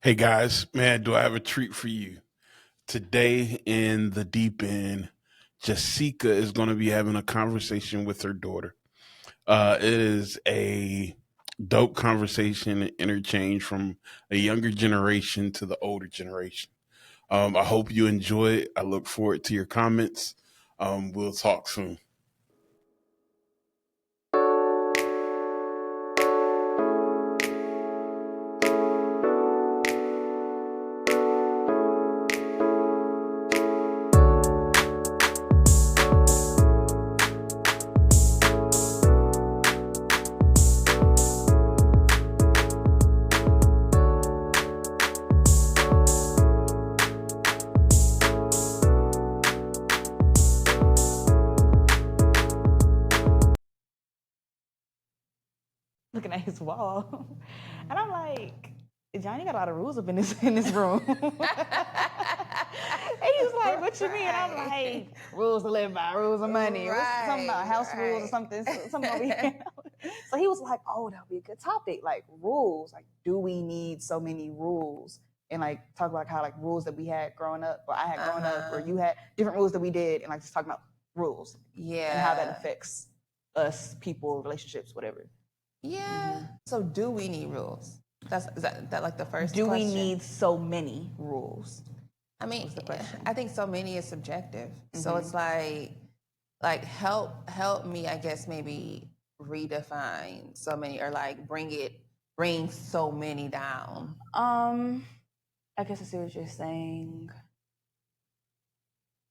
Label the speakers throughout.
Speaker 1: Hey guys, man, do I have a treat for you? Today in the deep end, Jesika is going to be having a conversation with her daughter. It is a dope conversation and interchange from a younger generation to the older generation. I hope you enjoy it. I look forward to your comments. We'll talk soon.
Speaker 2: Looking at his wall, and I'm like, Johnny got a lot of rules up in this room. And he's like, "What you mean?" And I'm like, "Rules to live by, rules of money, something about house rules or something over here." So he was like, "Oh, that'll be a good topic, like rules. Like, do we need so many rules?" And like talk about how like rules that we had growing up, or I had growing up, or you had different rules that we did, and like just talking about rules, and how that affects us, people, relationships, whatever.
Speaker 3: Yeah. So do we need rules? Is that like the first
Speaker 2: Do
Speaker 3: question?
Speaker 2: we need so many rules?
Speaker 3: I mean,
Speaker 2: the question.
Speaker 3: I think so many is subjective. So it's like help me, I guess maybe redefine so many, or like bring so many down.
Speaker 2: I guess I see what you're saying.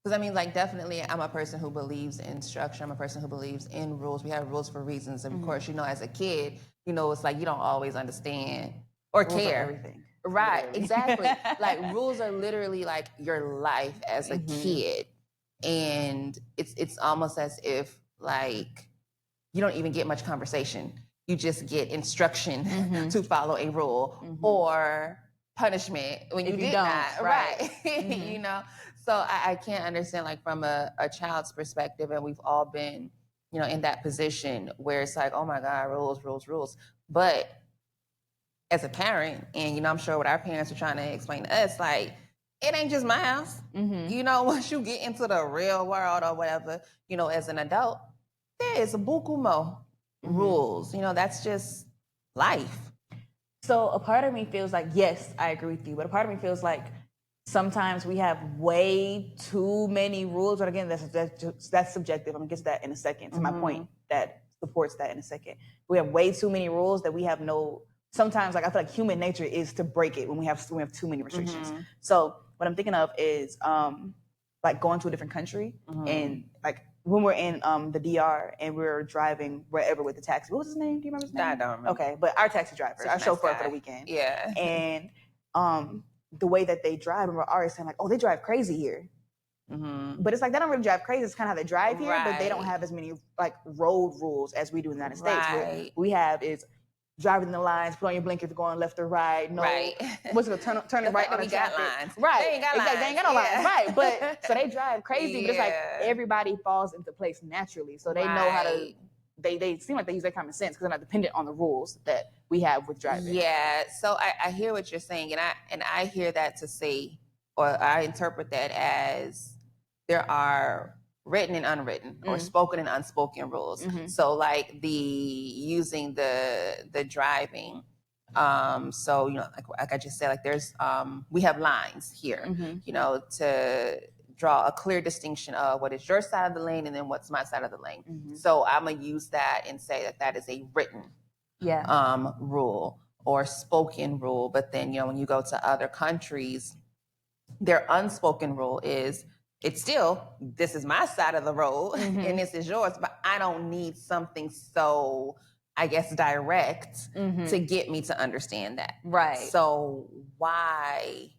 Speaker 3: Because I mean, like, definitely, I'm a person who believes in structure. I'm a person who believes in rules. We have rules for reasons. And of course, as a kid, it's like you don't always understand or
Speaker 2: Rules are
Speaker 3: care.
Speaker 2: everything.
Speaker 3: Right,
Speaker 2: Literally.
Speaker 3: exactly. Like, rules are literally like your life as a kid. And it's almost as if, like, you don't even get much conversation. You just get instruction to follow a rule or punishment when you did
Speaker 2: don't,
Speaker 3: not.
Speaker 2: right.
Speaker 3: So I can't understand, like, from a child's perspective, and we've all been, in that position where it's like, oh my God, rules, rules, rules. But as a parent, and I'm sure what our parents are trying to explain to us, like, it ain't just my house. Once you get into the real world or whatever, as an adult, there is a buku mo rules. That's just life.
Speaker 2: So a part of me feels like, yes, I agree with you, but a part of me feels like sometimes we have way too many rules. But again, that's subjective. I'm gonna get to that in a second. To my point that supports that in a second. We have way too many rules that we have no. Sometimes, like I feel like human nature is to break it when we have too many restrictions. So what I'm thinking of is like going to a different country and like when we're in the DR and we're driving wherever with the taxi. What was his name? Do you remember his name?
Speaker 3: I don't remember.
Speaker 2: Okay, but our taxi driver, our
Speaker 3: nice
Speaker 2: chauffeur
Speaker 3: guy.
Speaker 2: for the weekend.
Speaker 3: Yeah.
Speaker 2: And the way that they drive, and we're always saying like, oh, they drive crazy here. But it's like they don't really drive crazy. It's kind of how they drive here, but they don't have as many like road rules as we do in the United States. What we have is driving the lines, put on your blinkers, going left or right. No, what's it? Turning right on the
Speaker 3: got
Speaker 2: traffic.
Speaker 3: lines.
Speaker 2: Right,
Speaker 3: They ain't got lines.
Speaker 2: They ain't got no lines. Right, but so they drive crazy, but it's like
Speaker 3: Yeah.
Speaker 2: everybody falls into place naturally. So they know how to. They seem like they use their common sense because they're not dependent on the rules that we have with driving.
Speaker 3: Yeah. So I hear what you're saying, and I hear that to say, or I interpret that as there are written and unwritten, or spoken and unspoken rules. So like using the driving. So like I just said, like there's we have lines here, to draw a clear distinction of what is your side of the lane and then what's my side of the lane. So I'm gonna use that and say that is a written rule or spoken rule. But then when you go to other countries, their unspoken rule is it's still, this is my side of the road and this is yours, but I don't need something so, I guess, direct to get me to understand that.
Speaker 2: Right.
Speaker 3: So why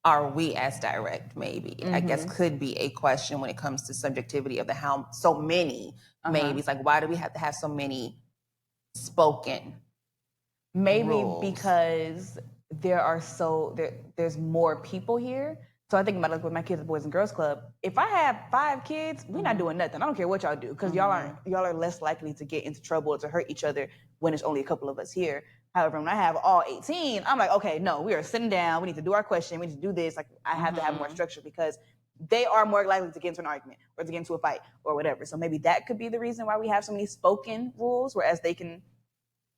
Speaker 3: are we as direct? Maybe I guess could be a question when it comes to subjectivity of the how so many. Maybe it's like, why do we have to have so many spoken?
Speaker 2: Maybe
Speaker 3: rules?
Speaker 2: Because there's more people here. So I think about like with my kids at Boys and Girls Club. If I have 5 kids, we're not doing nothing. I don't care what y'all do because y'all are less likely to get into trouble or to hurt each other when there's only a couple of us here. However, when I have all 18, I'm like, okay, no, we are sitting down. We need to do our question. We need to do this. Like, I have to have more structure because they are more likely to get into an argument or to get into a fight or whatever. So maybe that could be the reason why we have so many spoken rules, whereas they can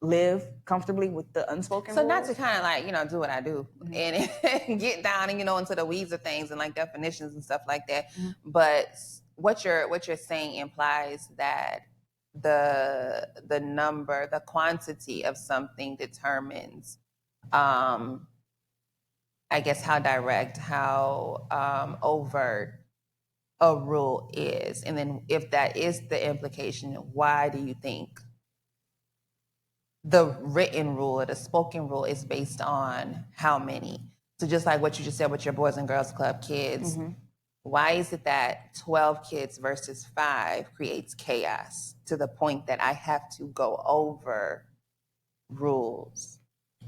Speaker 2: live comfortably with the unspoken
Speaker 3: so
Speaker 2: rules.
Speaker 3: not to kind of like do what I do and get down and into the weeds of things and like definitions and stuff like that, but what you're saying implies that the number, the quantity of something determines I guess how direct, how overt a rule is. And then if that is the implication, why do you think the written rule or the spoken rule is based on how many? So just like what you just said with your Boys and Girls Club kids, why is it that 12 kids versus 5 creates chaos to the point that I have to go over rules?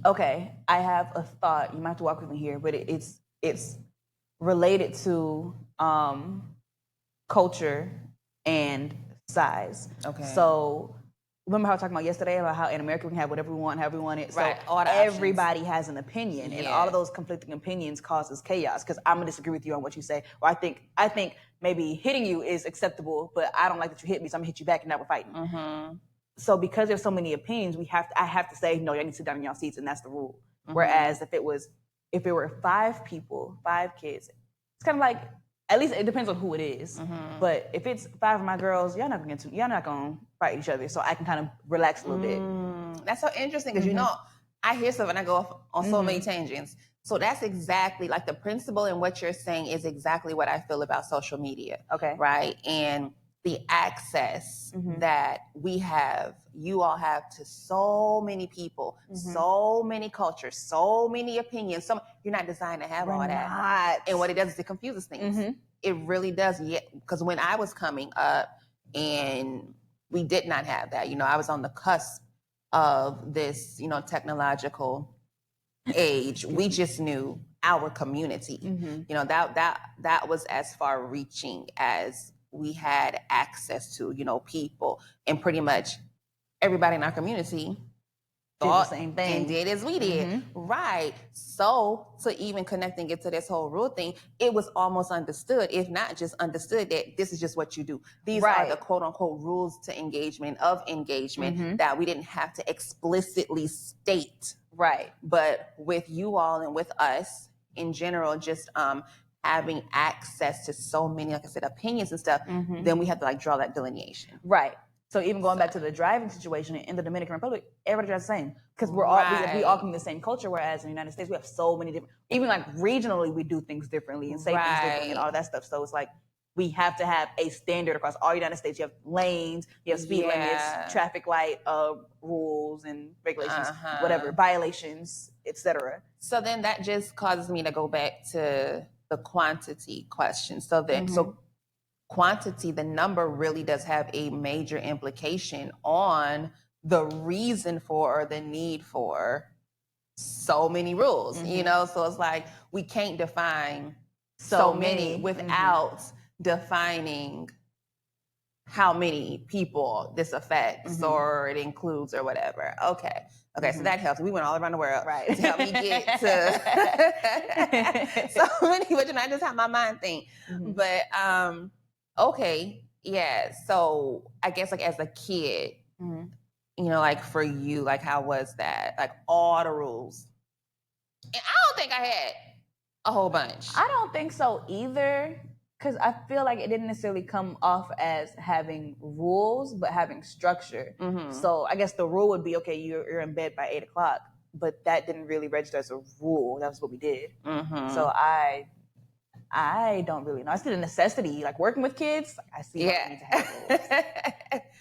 Speaker 2: Okay, I have a thought. You might have to walk with me here, but it's related to culture and size.
Speaker 3: Okay.
Speaker 2: So remember how I was talking about yesterday about how in America we can have whatever we want, however we want it.
Speaker 3: Right.
Speaker 2: So
Speaker 3: All the
Speaker 2: everybody has an opinion, and
Speaker 3: Yeah.
Speaker 2: all of those conflicting opinions causes chaos. Because I'm gonna disagree with you on what you say, or I think maybe hitting you is acceptable, but I don't like that you hit me, so I'm gonna hit you back, and now we're fighting. So because there's so many opinions, I have to say, no, y'all need to sit down in y'all seats, and that's the rule. Whereas if it were 5 people, 5 kids, it's kind of like, at least it depends on who it is. But if it's 5 of my girls, y'all not gonna fight each other, so I can kind of relax a little bit.
Speaker 3: That's so interesting because I hear stuff and I go off on so many tangents. So that's exactly like the principle in what you're saying is exactly what I feel about social media.
Speaker 2: Okay.
Speaker 3: Right. And the access that you all have to so many people, so many cultures, so many opinions. You're not designed to have all that. And what it does is it confuses things. It really does. Yeah, because when I was coming up and we did not have that, I was on the cusp of this, technological age. We just knew our community. That was as far reaching as we had access to, people, and pretty much everybody in our community thought
Speaker 2: the same thing
Speaker 3: and did as we did. Right. So to even connecting it to this whole rule thing, it was almost understood, if not just understood, that this is just what you do. These are the quote unquote rules to engagement that we didn't have to explicitly state.
Speaker 2: Right.
Speaker 3: But with you all and with us in general, just having access to so many, like I said, opinions and stuff, then we have to draw that delineation.
Speaker 2: Right. So even going back to the driving situation in the Dominican Republic, everybody drives the same because we all come from the same culture. Whereas in the United States, we have so many different, even regionally, we do things differently and say things differently and all that stuff. So it's like we have to have a standard across all United States. You have lanes, you have speed limits, traffic light rules and regulations, whatever, violations, etc.
Speaker 3: So then that just causes me to go back to the quantity question. So quantity, the number really does have a major implication on the reason for or the need for so many rules, So it's like we can't define so many without defining how many people this affects or it includes or whatever. Okay, so that helps. We went all around the world to help me get to so many, but I just have my mind think. But okay, yeah. So I guess as a kid, for you, how was that? All the rules. And I don't think I had a whole bunch.
Speaker 2: I don't think so either, because I feel like it didn't necessarily come off as having rules, but having structure. So I guess the rule would be, okay, you're in bed by 8:00, but that didn't really register as a rule. That was what we did. So I don't really know. I see the necessity, working with kids. I see why we need to have rules.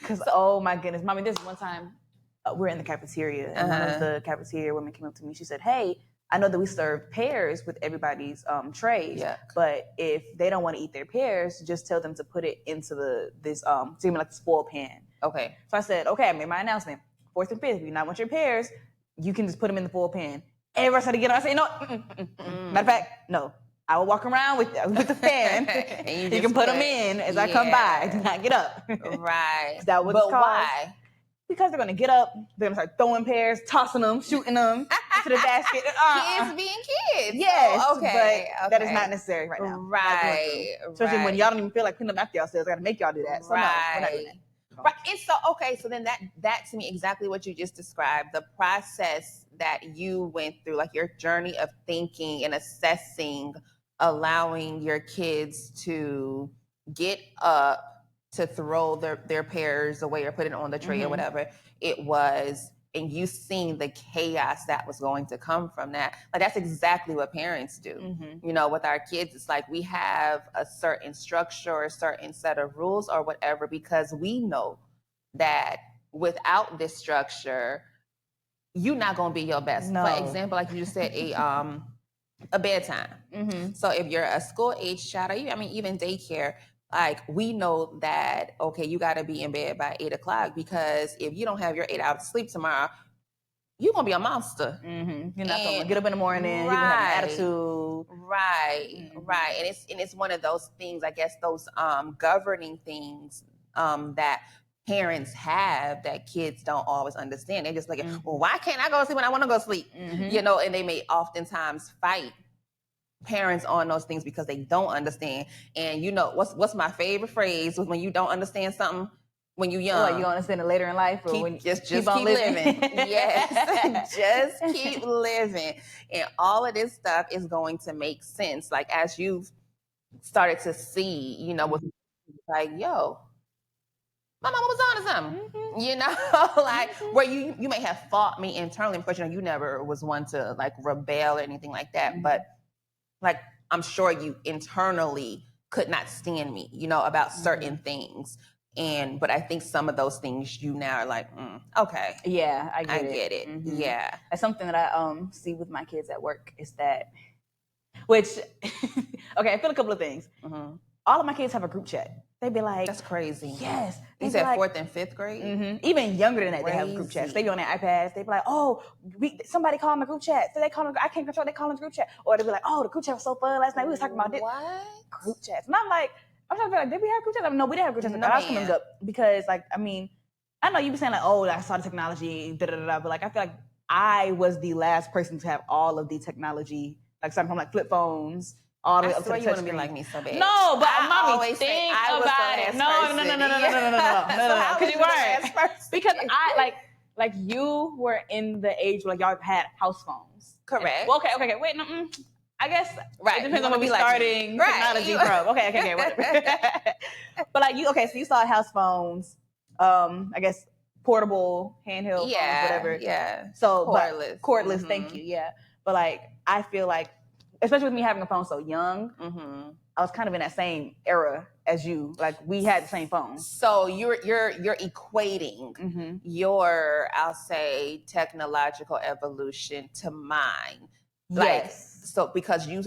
Speaker 2: Because oh my goodness, mommy, this one time we're in the cafeteria, and one of the cafeteria women came up to me. She said, "Hey, I know that we serve pears with everybody's trays, but if they don't want to eat their pears, just tell them to put it into this spoil pan."
Speaker 3: Okay.
Speaker 2: So I said, "Okay, I made my announcement. 4th and 5th, if you not want your pears, you can just put them in the foil pan." Everybody started getting on. I said, "No, matter of fact, no. I will walk around with the fan. And you can put them in as I come by. Do not get up."
Speaker 3: Right.
Speaker 2: That was
Speaker 3: but why?
Speaker 2: because they're gonna get up, they're gonna start throwing pears, tossing them, shooting them into the basket.
Speaker 3: Kids being kids.
Speaker 2: Yes,
Speaker 3: so, okay,
Speaker 2: but that is not necessary right now.
Speaker 3: Right.
Speaker 2: Especially when y'all don't even feel like cleaning up after yourselves. I gotta make y'all do that. So no, we're not doing that.
Speaker 3: Right. And so, okay, so then that to me exactly what you just described, the process that you went through, like your journey of thinking and assessing, allowing your kids to get up to throw their pears away or put it on the tray or whatever it was, and you seen the chaos that was going to come from that. Like that's exactly what parents do. You know, with our kids, it's like we have a certain structure or a certain set of rules or whatever, because we know that without this structure, you're not going to be your best.
Speaker 2: No.
Speaker 3: For example, like you just said, a bedtime. So if you're a school age child, or even daycare, like we know that, okay, you got to be in bed by 8 o'clock, because if you don't have your 8 hours of sleep tomorrow, you're going to be a monster.
Speaker 2: You're not going to get up in the morning. You're going to have an attitude.
Speaker 3: Right. And it's one of those things, I guess, those governing things that parents have that kids don't always understand. They're just like, well, why can't I go to sleep when I want to go to sleep? You know, and they may oftentimes fight parents on those things because they don't understand. And you know, what's my favorite phrase was when you don't understand something when you're young.
Speaker 2: Like you don't understand it later in life, or
Speaker 3: just keep living. Yes, just keep living. And all of this stuff is going to make sense. Like as you've started to see, you know, with like, yo, my mama was on to something, you know, like where you may have fought me internally because, you know, you never was one to like rebel or anything like that. But like, I'm sure you internally could not stand me, you know, about certain things. But I think some of those things you now are like, okay.
Speaker 2: Yeah, I
Speaker 3: get it. Yeah.
Speaker 2: That's something that I see with my kids at work is that, which, okay, I feel a couple of things. All of my kids have a group chat. They'd be like,
Speaker 3: that's crazy.
Speaker 2: Yes.
Speaker 3: You said like, 4th and 5th grade?
Speaker 2: Even younger than that, they have group chats. They be on their iPads. They be like, oh, somebody called my group chat. So they call them, I can't control, they call them group chat. Or they be like, oh, the group chat was so fun last night. We was talking about this.
Speaker 3: What?
Speaker 2: Group chats. And I'm trying to be like, did we have group chats? No, we didn't have group chats. I was coming up because, like, I mean, I know you be saying like, oh, I saw the technology, but like, I feel like I was the last person to have all of the technology, like starting from like flip phones. All the way up to the
Speaker 3: you want to be like me so bad.
Speaker 2: No, but
Speaker 3: I
Speaker 2: mommy, think about it. No. Because you weren't. Because I like you were in the age where like y'all had house phones.
Speaker 3: Correct.
Speaker 2: Well, okay. Wait, no. I guess it depends on where we're starting technology from. Okay. Whatever. But like you, so you saw house phones. I guess portable, handheld phones, whatever.
Speaker 3: Yeah.
Speaker 2: So
Speaker 3: cordless.
Speaker 2: Cordless. Thank you. Yeah. But like I feel like, especially with me having a phone so young, I was kind of in that same era as you. Like we had the same phone.
Speaker 3: So you're equating your, I'll say, technological evolution to mine.
Speaker 2: Yes.
Speaker 3: So because you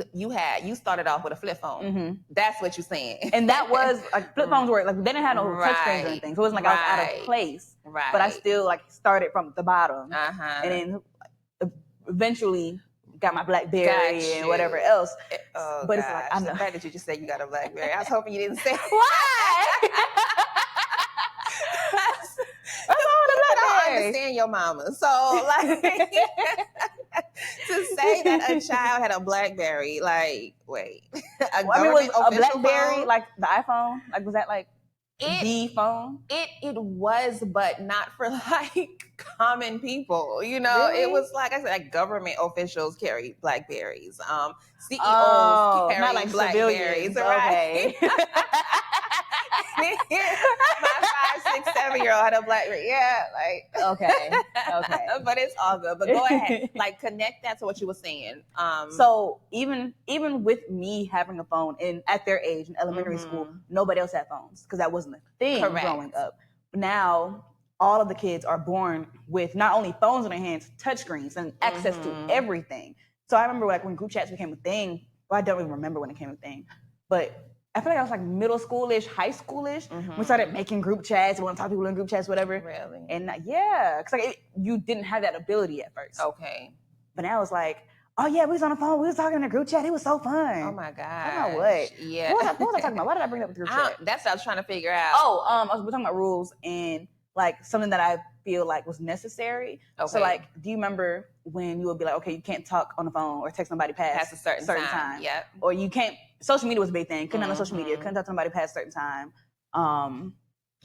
Speaker 3: started off with a flip phone. That's what you're saying.
Speaker 2: And that was like flip phones were like they didn't have no touch screens or anything. So it wasn't like I was out of place.
Speaker 3: Right.
Speaker 2: But I still like started from the bottom.
Speaker 3: And
Speaker 2: then eventually got my BlackBerry and whatever else.
Speaker 3: But it's like, I'm the fact that you just said you got a BlackBerry. I was hoping you didn't say
Speaker 2: why.
Speaker 3: I don't understand your mama. So like to say that a child had a BlackBerry, like wait,
Speaker 2: was a BlackBerry phone? Like the iPhone? Like was that like the phone?
Speaker 3: It was, but not for like common people. You know,
Speaker 2: really?
Speaker 3: It was like I said, like government officials carry BlackBerries. CEOs carry like BlackBerries. Right? Okay. My 5, 6, 7-year-old had a BlackBerry. Yeah, like okay. But it's all good. But go ahead, like connect that to what you were saying.
Speaker 2: So even with me having a phone at their age in elementary school, nobody else had phones because that wasn't a thing growing up. Now all of the kids are born with not only phones in their hands, touchscreens and access to everything. So I remember like when group chats became a thing. Well, I don't even remember when it became a thing, but I feel like I was like middle schoolish, high schoolish. We started making group chats. We want to talk to people in group chats, whatever.
Speaker 3: Really?
Speaker 2: And because like you didn't have that ability at first.
Speaker 3: Okay.
Speaker 2: But now it's like, oh yeah, we was on the phone. We was talking in a group chat. It was so fun.
Speaker 3: Oh my God.
Speaker 2: I don't know what.
Speaker 3: Yeah.
Speaker 2: What was I talking about? Why did I bring up the group chat?
Speaker 3: That's what I was trying to figure out.
Speaker 2: We're talking about rules and like something that feel like was necessary.
Speaker 3: Okay.
Speaker 2: So like, do you remember when you would be like, okay, you can't talk on the phone or text somebody past
Speaker 3: a certain time. Yep.
Speaker 2: Or you can't, social media was a big thing. Couldn't have no social media, couldn't talk to somebody past a certain time.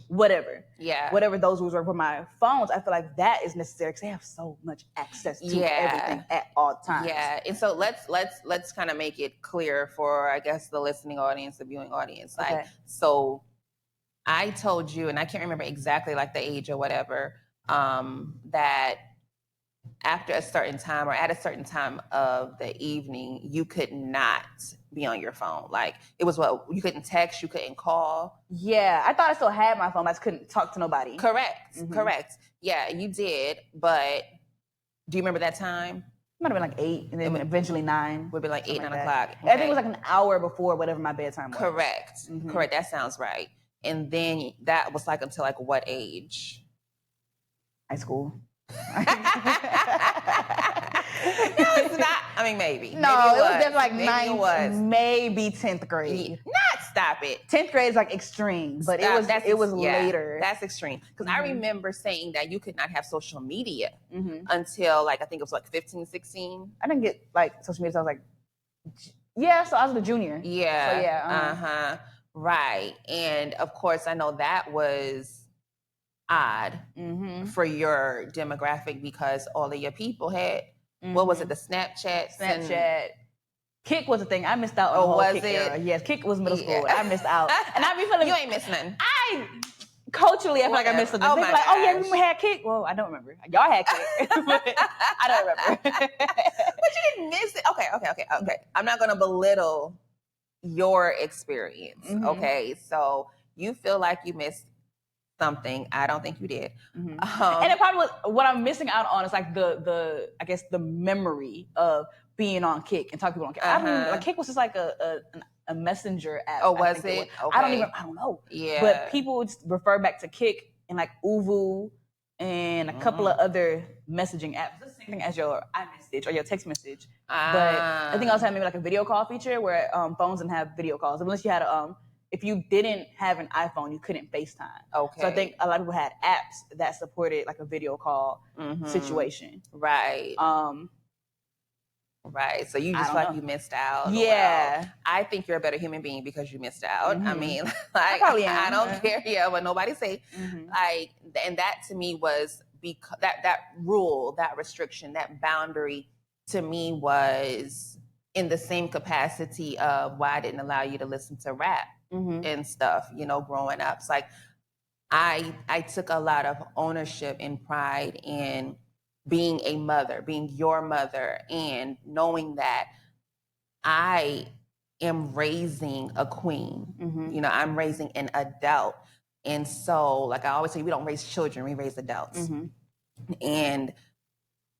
Speaker 2: Whatever.
Speaker 3: Yeah.
Speaker 2: Whatever those rules were for my phones, I feel like that is necessary because they have so much access to everything at all times.
Speaker 3: Yeah. And so let's kind of make it clear for, I guess, the listening audience, the viewing audience. Like, so I told you, and I can't remember exactly like the age or whatever, that after a certain time or at a certain time of the evening, you could not be on your phone. Like, it was what, you couldn't text, you couldn't call.
Speaker 2: Yeah, I thought I still had my phone, but I just couldn't talk to nobody.
Speaker 3: Correct. Yeah, you did. But do you remember that time?
Speaker 2: It might have been like 8, and then eventually 9.
Speaker 3: Would be like 8, 9 o'clock.
Speaker 2: Okay. I think it was like an hour before whatever my bedtime was.
Speaker 3: Correct. That sounds right. And then that was like until like what age?
Speaker 2: High school.
Speaker 3: No, it's not. I mean, maybe.
Speaker 2: No,
Speaker 3: maybe
Speaker 2: it was definitely like
Speaker 3: maybe
Speaker 2: 9th, maybe 10th grade.
Speaker 3: Stop it.
Speaker 2: 10th grade is like extreme, but it was later.
Speaker 3: That's extreme. Because I remember saying that you could not have social media until like, I think it was like 15, 16.
Speaker 2: I didn't get like social media, so I was like, so I was the junior.
Speaker 3: Yeah.
Speaker 2: So yeah.
Speaker 3: Right. And of course, I know that was odd for your demographic because all of your people had, what was it, the Snapchat?
Speaker 2: Kick was a thing. I missed out on the whole Kick era. Yes, Kick was middle school. I missed out. And I be feeling...
Speaker 3: You ain't missed nothing.
Speaker 2: Culturally, I feel like I missed something.
Speaker 3: Oh,
Speaker 2: People like, oh yeah, we had Kick. Well, I don't remember. Y'all had Kick. But I don't remember.
Speaker 3: But you didn't miss it. Okay. I'm not going to belittle your experience. Okay. So you feel like you missed something. I don't think you did.
Speaker 2: And it probably was, what I'm missing out on is like the I guess the memory of being on Kick and talking to people on Kick. I mean, like Kick was just like a messenger app.
Speaker 3: Oh, was it?
Speaker 2: Okay. I don't know.
Speaker 3: Yeah.
Speaker 2: But people would refer back to Kick and like Uvu and a couple of other messaging apps. It's the same thing as your iMessage or your text message. But I think I also had maybe like a video call feature where phones didn't have video calls unless you had if you didn't have an iPhone, you couldn't FaceTime. Okay. So I think a lot of people had apps that supported like a video call situation.
Speaker 3: Right. Right. So you just like you missed out.
Speaker 2: Yeah.
Speaker 3: Well, I think you're a better human being because you missed out. I mean, like, I
Speaker 2: probably am.
Speaker 3: I don't care what nobody say. Like, and that to me was because that rule, that restriction, that boundary to me was in the same capacity of why I didn't allow you to listen to rap and stuff, growing up. It's like I took a lot of ownership and pride in being a mother, being your mother, and knowing that I am raising a queen. I'm raising an adult. And so, like I always say, we don't raise children, we raise adults. And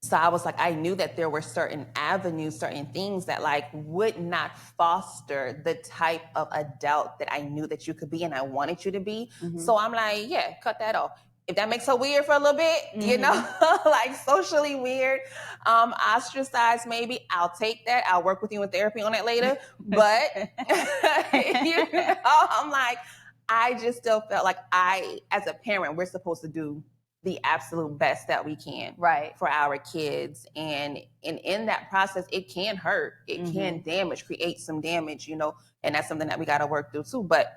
Speaker 3: so I was like, I knew that there were certain avenues, certain things that like would not foster the type of adult that I knew that you could be and I wanted you to be. So I'm like, yeah, cut that off. If that makes her weird for a little bit, like socially weird, ostracized maybe, I'll take that. I'll work with you in therapy on that later. But, I'm like, I just still felt like as a parent, we're supposed to do the absolute best that we can for our kids. And in that process, it can hurt. It can create some damage, and that's something that we got to work through too. But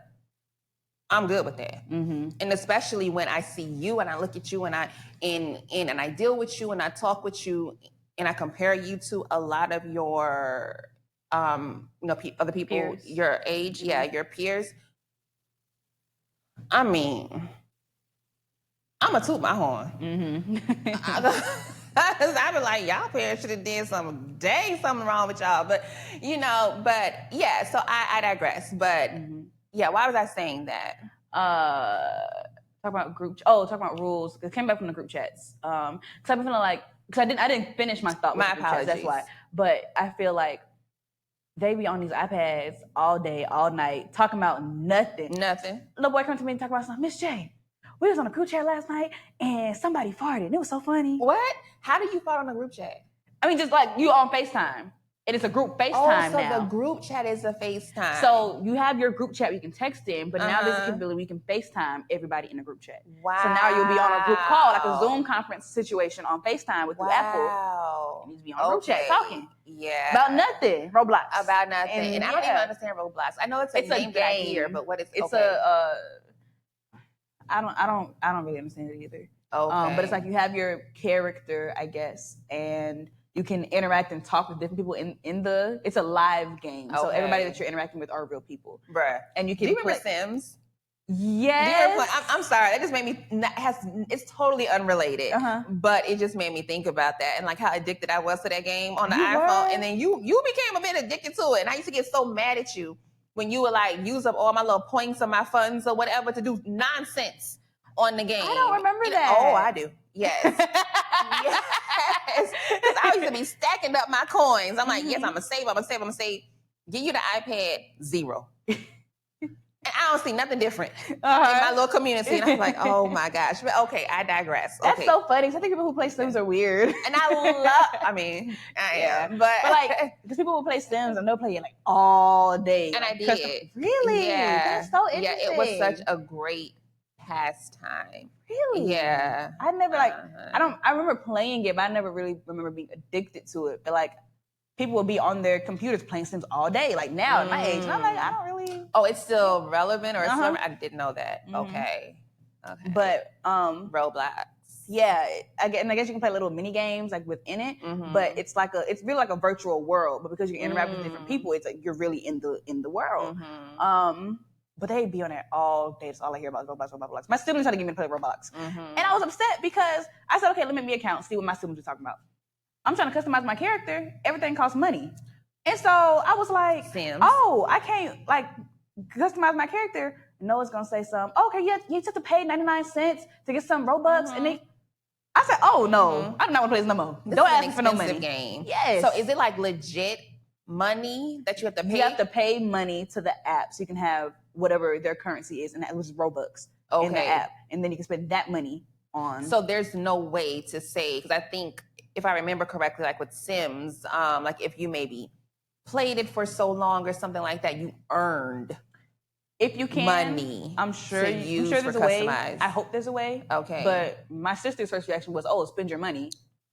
Speaker 3: I'm good with that. And especially when I see you and I look at you and I deal with you and I talk with you and I compare you to a lot of your, other people peers. Your age, your peers. I mean, I'm going to toot my horn. I be like, y'all parents should have did something wrong with y'all. But, so I digress. But yeah, why was I saying that?
Speaker 2: Talk about rules. It came back from the group chats. Because I've been feeling like, because I didn't finish my thought with
Speaker 3: my
Speaker 2: the group chats,
Speaker 3: apologies.
Speaker 2: that's why. But I feel like they be on these iPads all day, all night, talking about nothing. Little boy come to me and talk about something. Miss J, we was on a group chat last night and somebody farted. And it was so funny.
Speaker 3: What? How did you fart on a group chat?
Speaker 2: I mean, just like you on FaceTime. And it's a group FaceTime
Speaker 3: Oh, so
Speaker 2: now.
Speaker 3: the group chat is a FaceTime.
Speaker 2: So you have your group chat you can text in, but now there's a capability we can FaceTime everybody in a group chat.
Speaker 3: Wow.
Speaker 2: So now you'll be on a group call, like a Zoom conference situation on FaceTime with the Apple.
Speaker 3: Wow.
Speaker 2: You need to be on a group chat talking.
Speaker 3: Yeah.
Speaker 2: About nothing. Roblox.
Speaker 3: About nothing. And I don't even understand Roblox. I know it's a name that I hear, but what is
Speaker 2: it's I don't really understand it either.
Speaker 3: Okay.
Speaker 2: But it's like you have your character, I guess, and you can interact and talk with different people in the. It's a live game, so everybody that you're interacting with are real people.
Speaker 3: Bruh.
Speaker 2: And you can.
Speaker 3: Do you remember Sims?
Speaker 2: Yes.
Speaker 3: I'm sorry. That just made me. It's totally unrelated, but it just made me think about that and like how addicted I was to that game on the iPhone. And then you became a bit addicted to it, and I used to get so mad at you when you would like use up all my little points of my funds or whatever to do nonsense on the game.
Speaker 2: I don't remember that.
Speaker 3: Oh, I do. Yes. Yes. Because I used to be stacking up my coins. I'm like, yes, I'm gonna save. Give you the iPad, 0. And I don't see nothing different in my little community. And I'm like, oh my gosh. But okay, I digress.
Speaker 2: That's so funny. I think people who play Sims are weird.
Speaker 3: And I am. But
Speaker 2: like, because people who play Sims and they'll play it like all day.
Speaker 3: And I did.
Speaker 2: Really?
Speaker 3: Yeah.
Speaker 2: That's so interesting.
Speaker 3: Yeah, it was such a great pastime.
Speaker 2: Really?
Speaker 3: Yeah.
Speaker 2: I never I remember playing it, but I never really remember being addicted to it. But like, people will be on their computers playing Sims all day, like now at my age. And I'm like, I don't really.
Speaker 3: Oh, it's still relevant or I didn't know that. Okay.
Speaker 2: But
Speaker 3: Roblox.
Speaker 2: Yeah, I guess you can play little mini games like within it, but it's really like a virtual world. But because you interact with different people, it's like you're really in the world. But they'd be on there all day. That's all I hear about Roblox. My siblings tried to get me to play Roblox, and I was upset because I said, okay, let me make me an account, see what my siblings are talking about. I'm trying to customize my character. Everything costs money. And so I was like,
Speaker 3: Sims.
Speaker 2: Oh, I can't like customize my character. Noah's going to say something. Okay, you just have to pay 99 cents to get some Robux. And I said, oh, no. I do not want to play this no more. Don't ask me for no money.
Speaker 3: Game.
Speaker 2: Yes.
Speaker 3: So is it like legit money that you have to pay?
Speaker 2: You have to pay money to the app so you can have whatever their currency is. And that was Robux in the app. And then you can spend that money on.
Speaker 3: So there's no way to say, because I think, if I remember correctly, like with Sims, like if you maybe played it for so long or something like that, you earned
Speaker 2: if you can
Speaker 3: money.
Speaker 2: I'm sure
Speaker 3: there's
Speaker 2: a way. I hope there's a way.
Speaker 3: Okay.
Speaker 2: But my sister's first reaction was, "Oh, spend your money."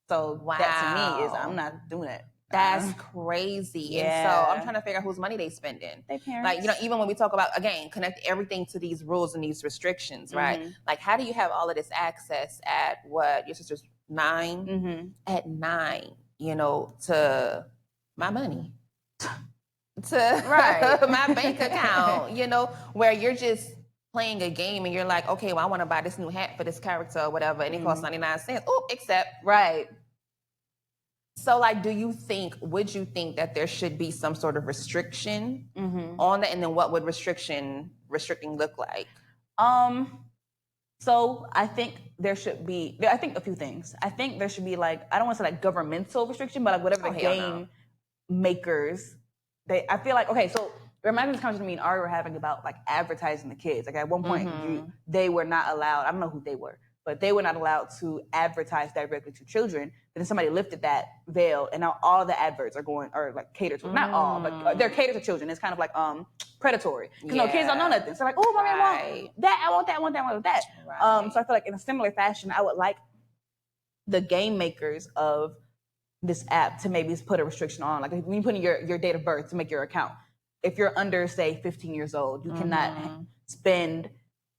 Speaker 2: So that to me is I'm not doing it.
Speaker 3: That's crazy.
Speaker 2: Yeah.
Speaker 3: And so I'm trying to figure out whose money they spending.
Speaker 2: Their parents.
Speaker 3: Like, even when we talk about, again, connect everything to these rules and these restrictions, right? Like, how do you have all of this access at what your sister's 9 at 9, to my money, to my bank account, where you're just playing a game and you're like, okay, well, I want to buy this new hat for this character or whatever, and it costs 99 cents. Oh, accept.
Speaker 2: Right.
Speaker 3: So, like, would you think that there should be some sort of restriction on that? And then what would restricting look like?
Speaker 2: So I think there should be, a few things. I think there should be like, I don't want to say like governmental restriction, but like whatever the game makers, I feel like, okay, so it reminds me of this conversation me and Ari were having about like advertising the kids. Like at one point, they were not allowed, I don't know who they were, but they were not allowed to advertise directly to children. Then somebody lifted that veil, and now all the adverts are like catered to, not all, but they're catered to children. It's kind of like predatory. Because kids don't know nothing. So like, oh, mommy, I want that, I want that.
Speaker 3: Right.
Speaker 2: So I feel like in a similar fashion, I would like the game makers of this app to maybe put a restriction on. Like when you put in your date of birth to make your account, if you're under, say, 15 years old, you cannot spend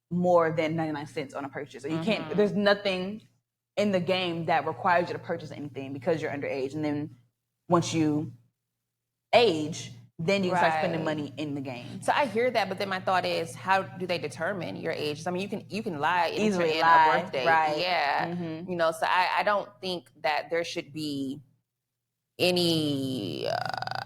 Speaker 2: more than 99 cents on a purchase. Or you can't, there's nothing in the game that requires you to purchase anything because you're underage. And then once you age, then you can start spending money in the game.
Speaker 3: So I hear that, but then my thought is, how do they determine your age? I mean, you can lie and
Speaker 2: easily
Speaker 3: enter in
Speaker 2: lie,
Speaker 3: a birthday.
Speaker 2: right?
Speaker 3: Yeah. So I don't think that there should be any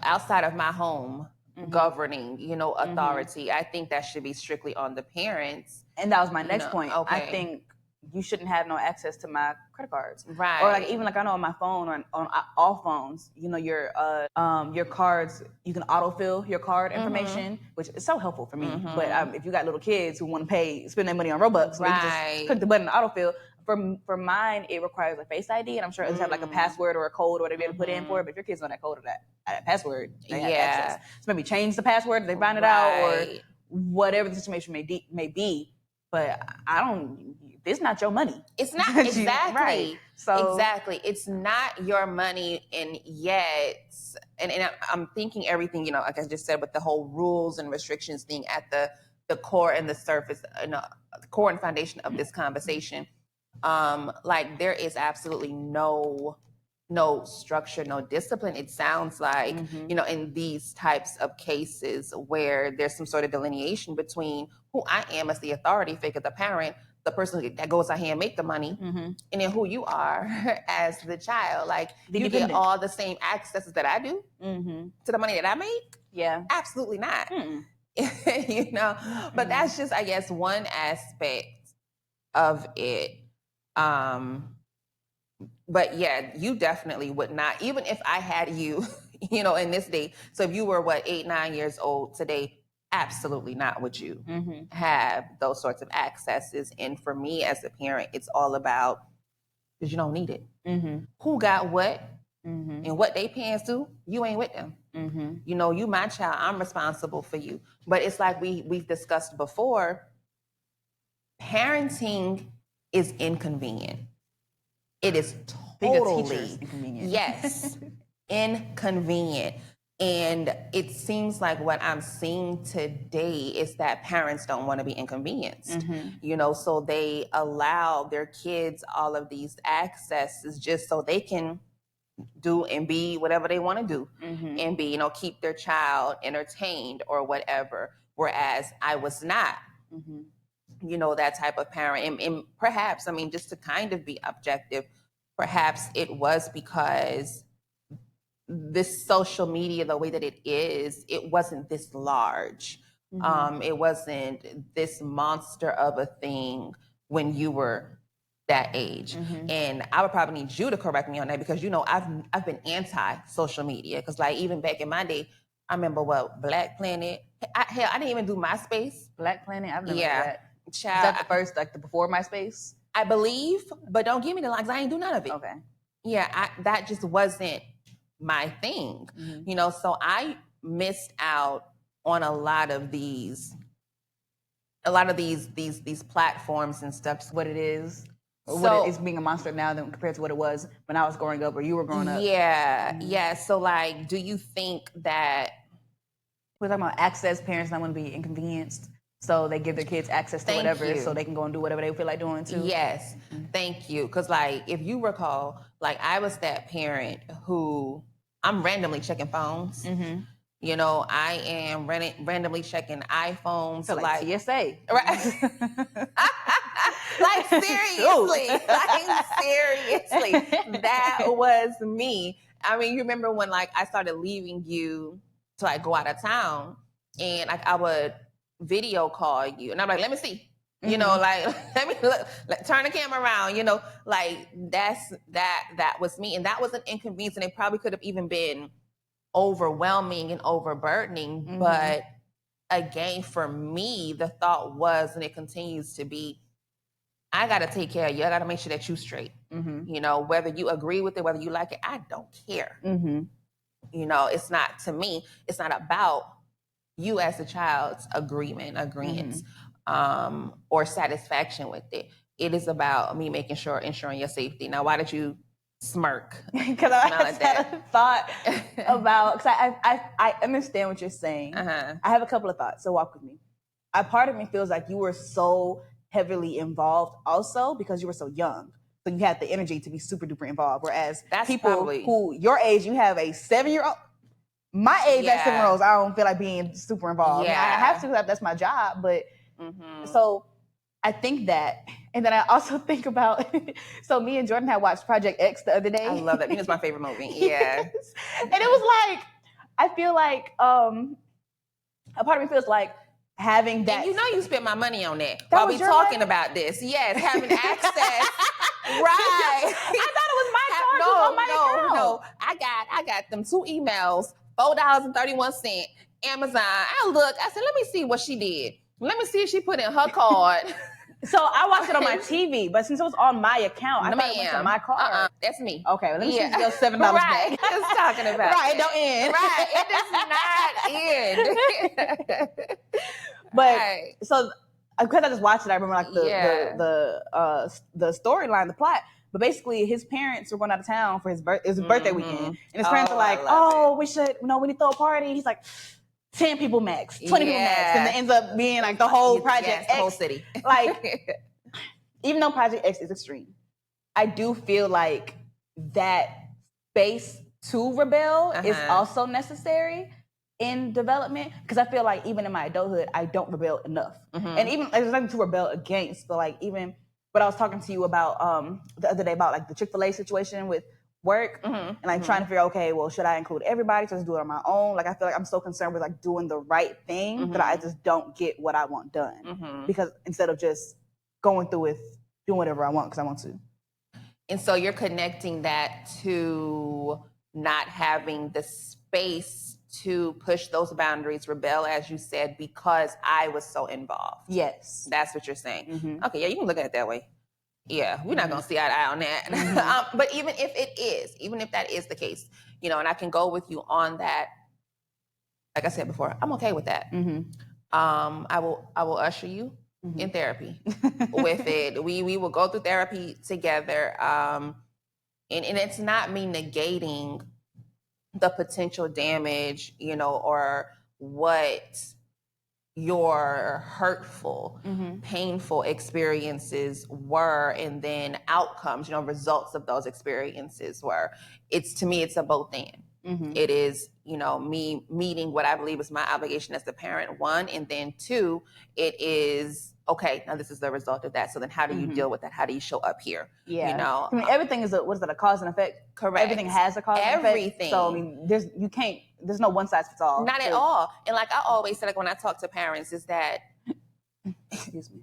Speaker 3: outside of my home governing, authority. I think that should be strictly on the parents.
Speaker 2: And that was my next point.
Speaker 3: Okay.
Speaker 2: I think you shouldn't have no access to my credit cards.
Speaker 3: Right.
Speaker 2: Or like even like I know on my phone or on all phones, your cards, you can autofill your card information, which is so helpful for me. But if you got little kids who want to spend their money on Robux, they can just click the button and autofill. for mine, it requires a Face ID, and I'm sure others have like a password or a code or whatever to put in for it. But if your kids know that code or that password, they have access. So maybe change the password, they find it out, or whatever the situation may be. But it's not your money.
Speaker 3: It's not exactly.
Speaker 2: Right. So
Speaker 3: exactly. It's not your money, and yet, and I'm thinking everything, like I just said, with the whole rules and restrictions thing at the core and the surface, the core and foundation of this conversation. Like there is absolutely no structure, no discipline. It sounds like, in these types of cases where there's some sort of delineation between who I am as the authority figure, the parent, the person that goes out here and make the money, and then who you are as the child. Like you get all the same accesses that I do to the money that I make?
Speaker 2: Yeah.
Speaker 3: Absolutely not. But that's just, I guess, one aspect of it. But yeah, you definitely would not, even if I had you, in this day. So if you were 8, 9 years old today, absolutely not would you have those sorts of accesses. And for me as a parent, it's all about, because you don't need it. Who got what and what they pants to, you ain't with them. You my child, I'm responsible for you. But it's like we've discussed before, parenting is inconvenient. It is totally
Speaker 2: inconvenient.
Speaker 3: Yes, inconvenient. And it seems like what I'm seeing today is that parents don't want to be inconvenienced. So they allow their kids all of these accesses just so they can do and be whatever they want to do and be, keep their child entertained or whatever. Whereas I was not. That type of parent. And perhaps, just to kind of be objective, perhaps it was because this social media, the way that it is, it wasn't this large. It wasn't this monster of a thing when you were that age. And I would probably need you to correct me on that, because, I've been anti-social media. Because like even back in my day, I remember Black Planet. I didn't even do MySpace.
Speaker 2: Black Planet? I've never heard that.
Speaker 3: Child,
Speaker 2: is that the first, like the before MySpace?
Speaker 3: I believe, but don't give me the line, because I ain't do none of it.
Speaker 2: Okay.
Speaker 3: Yeah, that just wasn't my thing. So I missed out on a lot of these platforms and stuff.
Speaker 2: What it is. What it is being a monster now than compared to what it was when I was growing up or you were growing up.
Speaker 3: Yeah. So like, do you think that
Speaker 2: we're talking about access? Parents don't want to be inconvenienced, so they give their kids access to whatever, so they can go and do whatever they feel like doing too.
Speaker 3: Yes, thank you. Because like, if you recall, like I was that parent who I'm randomly checking phones. I am randomly checking iPhones.
Speaker 2: So like TSA,
Speaker 3: right? Like seriously, that was me. You remember when like I started leaving you to like go out of town, and like I would video call you, and I'm like, let me see, like let me look, turn the camera around, like that was me, and that was an inconvenience, and it probably could have even been overwhelming and overburdening. But again, for me, the thought was, and it continues to be, I got to take care of you. I got to make sure that you're straight. Whether you agree with it, whether you like it, I don't care. It's not, to me, it's not about you as a child's agreements, or satisfaction with it. It is about me making sure, ensuring your safety. Now, why did you smirk?
Speaker 2: Because I had a thought about, because I understand what you're saying. I have a couple of thoughts, so walk with me. A part of me feels like you were so heavily involved also because you were so young. So you had the energy to be super duper involved. Whereas
Speaker 3: that's
Speaker 2: people
Speaker 3: probably
Speaker 2: who your age, you have a 7-year-old. My age at 7-year-olds, I don't feel like being super involved. I have to, because that's my job. But so I think that, and then I also think about, so me and Jordan had watched Project X the other day.
Speaker 3: I love that. It's my favorite movie. Yeah.
Speaker 2: And it was like, I feel like a part of me feels like having that.
Speaker 3: And you spent my money on that while we talking about this. Yes, having access. Right.
Speaker 2: I thought it was my charge on my account.
Speaker 3: No. I got them 2 emails, $4.31, Amazon. I said, let me see what she did. Let me see if she put in her card
Speaker 2: So I watched it on my TV, but since it was on my account, I thought it went to my card.
Speaker 3: That's me.
Speaker 2: Okay, well, let me see your $7
Speaker 3: right.
Speaker 2: back.
Speaker 3: Just talking about
Speaker 2: Right, it don't end.
Speaker 3: Right, it does not end.
Speaker 2: But
Speaker 3: right.
Speaker 2: so because I just watched it, I remember like the storyline, the plot. But basically, his parents were going out of town for his birthday weekend, and his parents are like, "Oh, we need to throw a party." He's like, 10 people max, 20 people max. And it ends up being like the whole Project X.
Speaker 3: The whole city.
Speaker 2: Like, even though Project X is extreme, I do feel like that space to rebel is also necessary in development. Because I feel like even in my adulthood, I don't rebel enough. And even, there's nothing to rebel against, but like even what I was talking to you about the other day about like the Chick-fil-A situation with work and like trying to figure out, okay, well, should I include everybody? So I just do it on my own. Like I feel like I'm so concerned with like doing the right thing that I just don't get what I want done because instead of just going through with doing whatever I want because I want to.
Speaker 3: And so you're connecting that to not having the space to push those boundaries, rebel, as you said, because I was so involved.
Speaker 2: Yes.
Speaker 3: That's what you're saying. Okay, yeah, you can look at it that way. Yeah, we're not going to see eye to eye on that. But even if that is the case, you know, and I can go with you on that. Like I said before, I'm okay with that. I will usher you in therapy with it. We will go through therapy together. And it's not me negating the potential damage, you know, or what your hurtful, painful experiences were, and then outcomes, you know, results of those experiences were. To me, it's a both and. It is, you know, me meeting what I believe is my obligation as the parent, one, and then two, it is, okay, now this is the result of that. So then how do you deal with that? How do you show up here?
Speaker 2: Yeah.
Speaker 3: You know,
Speaker 2: I mean, everything is a cause and effect.
Speaker 3: Correct.
Speaker 2: Everything has a cause and effect.
Speaker 3: Everything.
Speaker 2: So, I mean, there's no one size fits all.
Speaker 3: Not at all. And like I always say, like when I talk to parents, is that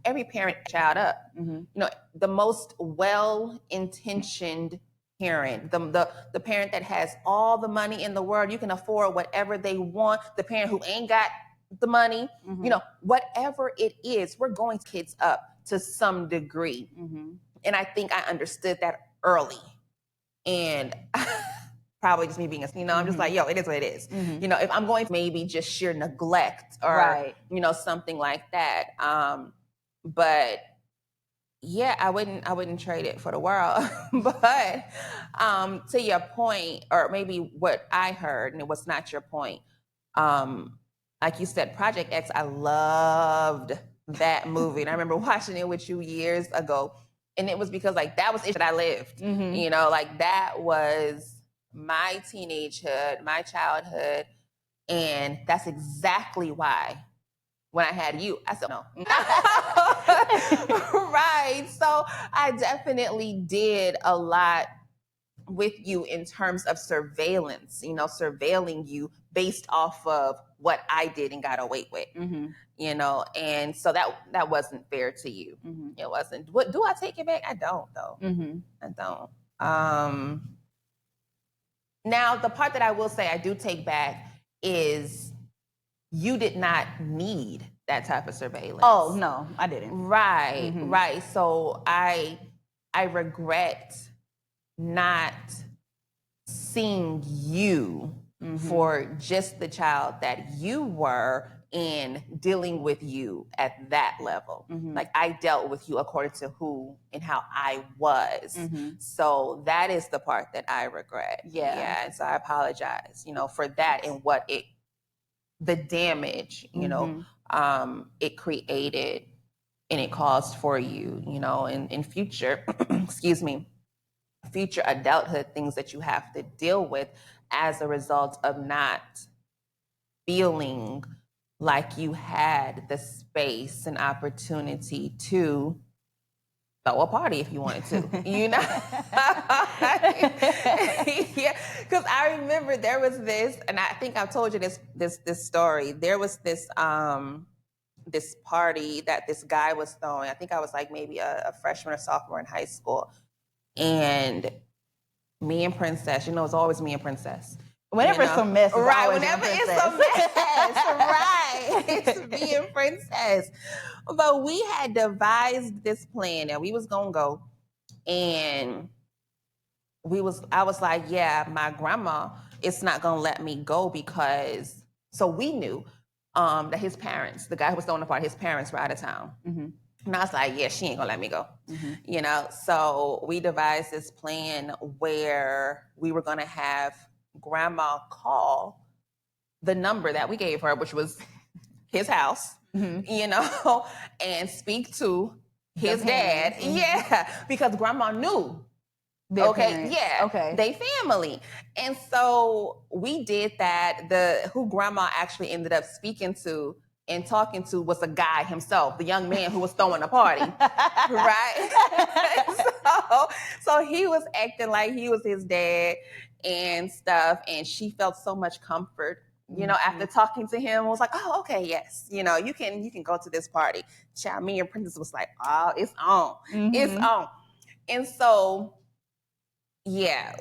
Speaker 3: every parent child up. You know, the most well-intentioned parent, the parent that has all the money in the world, you can afford whatever they want. The parent who ain't got the money, you know, whatever it is, we're going kids up to some degree. And I think I understood that early. And probably just me being you know, I'm just like, yo, it is what it is. You know, if I'm going to maybe just sheer neglect or, you know, something like that. But yeah, I wouldn't trade it for the world. But to your point, or maybe what I heard, and it was not your point, like you said, Project X, I loved that movie. And I remember watching it with you years ago. And it was because like that was it that I lived. You know, like that was my teenagehood, my childhood. And that's exactly why when I had you, I said no. Right. So I definitely did a lot with you in terms of surveillance, you know, surveilling you based off of what I did and got away with, you know, and so that wasn't fair to you. It wasn't. What do I take it back? I don't, though. I don't. Now, the part that I will say I do take back is you did not need that type of surveillance.
Speaker 2: Oh, no, I didn't.
Speaker 3: Right, right. So I regret not seeing you for just the child that you were and dealing with you at that level. Like I dealt with you according to who and how I was. So that is the part that I regret. Yeah. And so I apologize, you know, for that and what the damage, you know, it created and it caused for you, you know, in future, excuse me, future adulthood, things that you have to deal with as a result of not feeling like you had the space and opportunity to throw a party if you wanted to, you know? Yeah, because I remember there was this, and I think I've told you this story. There was this this party that this guy was throwing. I think I was like maybe a freshman or sophomore in high school. And me and Princess, you know, it's always me and Princess.
Speaker 2: Whenever it's some mess, it's
Speaker 3: right?
Speaker 2: always
Speaker 3: Whenever
Speaker 2: being
Speaker 3: it's some
Speaker 2: princess.
Speaker 3: mess, right? It's being princess. But we had devised this plan, and we was gonna go, and I was like, yeah, my grandma is not gonna let me go because. So we knew that his parents, the guy who was throwing the party, his parents were out of town.
Speaker 2: Mm-hmm.
Speaker 3: And I was like, yeah, she ain't gonna let me go.
Speaker 2: Mm-hmm.
Speaker 3: So we devised this plan where we were gonna have grandma call the number that we gave her, which was his house, and speak to his dad.
Speaker 2: Mm-hmm.
Speaker 3: Yeah, because grandma knew.
Speaker 2: Their parents.
Speaker 3: Yeah.
Speaker 2: Okay.
Speaker 3: They family. And so we did that. Who grandma actually ended up speaking to and talking to was a guy himself, the young man who was throwing a party. Right? so he was acting like he was his dad and stuff. And she felt so much comfort, after talking to him. Was like, oh, okay, yes. You can go to this party. Child, me and Princess was like, oh, it's on.
Speaker 2: Mm-hmm.
Speaker 3: It's on. And so yeah,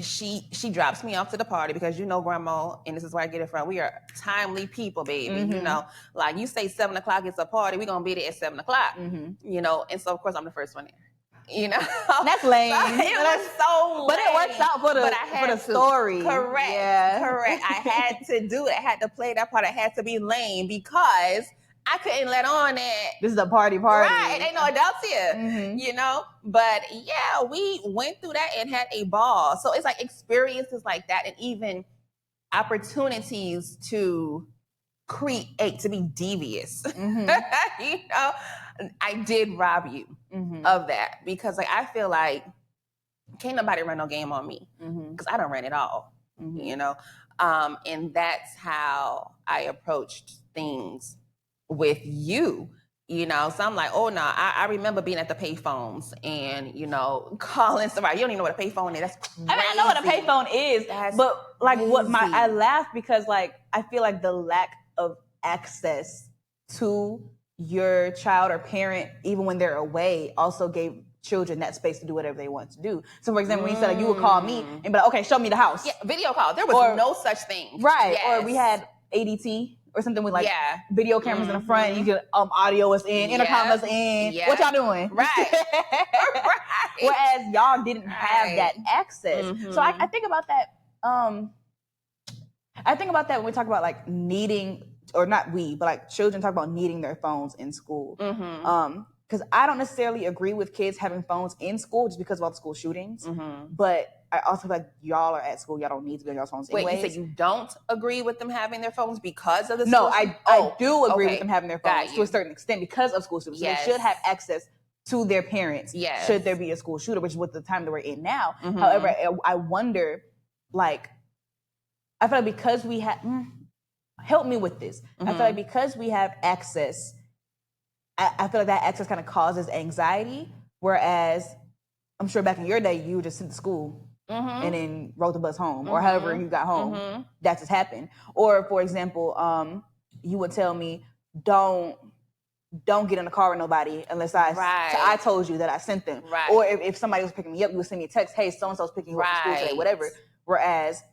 Speaker 3: she drops me off to the party because grandma, and this is where I get it from. We are timely people, baby.
Speaker 2: Mm-hmm.
Speaker 3: Like you say 7:00 is a party, we're gonna be there at 7:00.
Speaker 2: Mm-hmm.
Speaker 3: And so of course I'm the first one there.
Speaker 2: That's lame.
Speaker 3: It was so lame.
Speaker 2: But it works out for the story.
Speaker 3: Correct.
Speaker 2: Yeah.
Speaker 3: Correct. I had to do it. I had to play that part. I had to be lame because I couldn't let on that
Speaker 2: this is a party.
Speaker 3: Right, ain't no adults here,
Speaker 2: Mm-hmm.
Speaker 3: But yeah, we went through that and had a ball. So it's like experiences like that, and even opportunities to create, to be devious.
Speaker 2: Mm-hmm.
Speaker 3: I did rob you
Speaker 2: Mm-hmm.
Speaker 3: of that because I feel like can't nobody run no game on me because I don't run it all, and that's how I approached things with you, so I'm like, oh no, I remember being at the payphones and calling somebody. You don't even know what a payphone is. That's crazy.
Speaker 2: I mean, I know what a payphone is, but like
Speaker 3: crazy.
Speaker 2: I laugh because like I feel like the lack of access to your child or parent, even when they're away, also gave children that space to do whatever they want to do. So for example, when you said like, you would call me and be like, okay, show me the house.
Speaker 3: Yeah, video call. There was no such thing.
Speaker 2: Right.
Speaker 3: Yes.
Speaker 2: Or we had ADT or something with like video cameras in the front. You could audio us in, intercom us in. What y'all doing?
Speaker 3: Right. Right.
Speaker 2: Whereas y'all didn't have that access. So I think about that. I think about that when we talk about like needing, or not we, but like children talk about needing their phones in school. Because I don't necessarily agree with kids having phones in school just because of all the school shootings. But I also feel like y'all are at school. Y'all don't need to be on your phones anyways.
Speaker 3: Wait, you said you don't agree with them having their phones because of the
Speaker 2: No,
Speaker 3: school
Speaker 2: I do agree with them having their phones
Speaker 3: Got
Speaker 2: to a certain extent because of school shootings.
Speaker 3: Yes.
Speaker 2: So they should have access to their parents should there be a school shooter, which is what the time that we're in now. However, I wonder, like, I feel like because we have, help me with this. I feel like because we have access, I feel like that access kind of causes anxiety, whereas I'm sure back in your day, you were just sent to school and then rode the bus home, or however you got home. That just happened. Or, for example, you would tell me, don't get in the car with nobody unless I told you that I sent them.
Speaker 3: Right.
Speaker 2: Or if somebody was picking me up, you would send me a text, hey, so-and-so's picking you up from school today, whatever. Whereas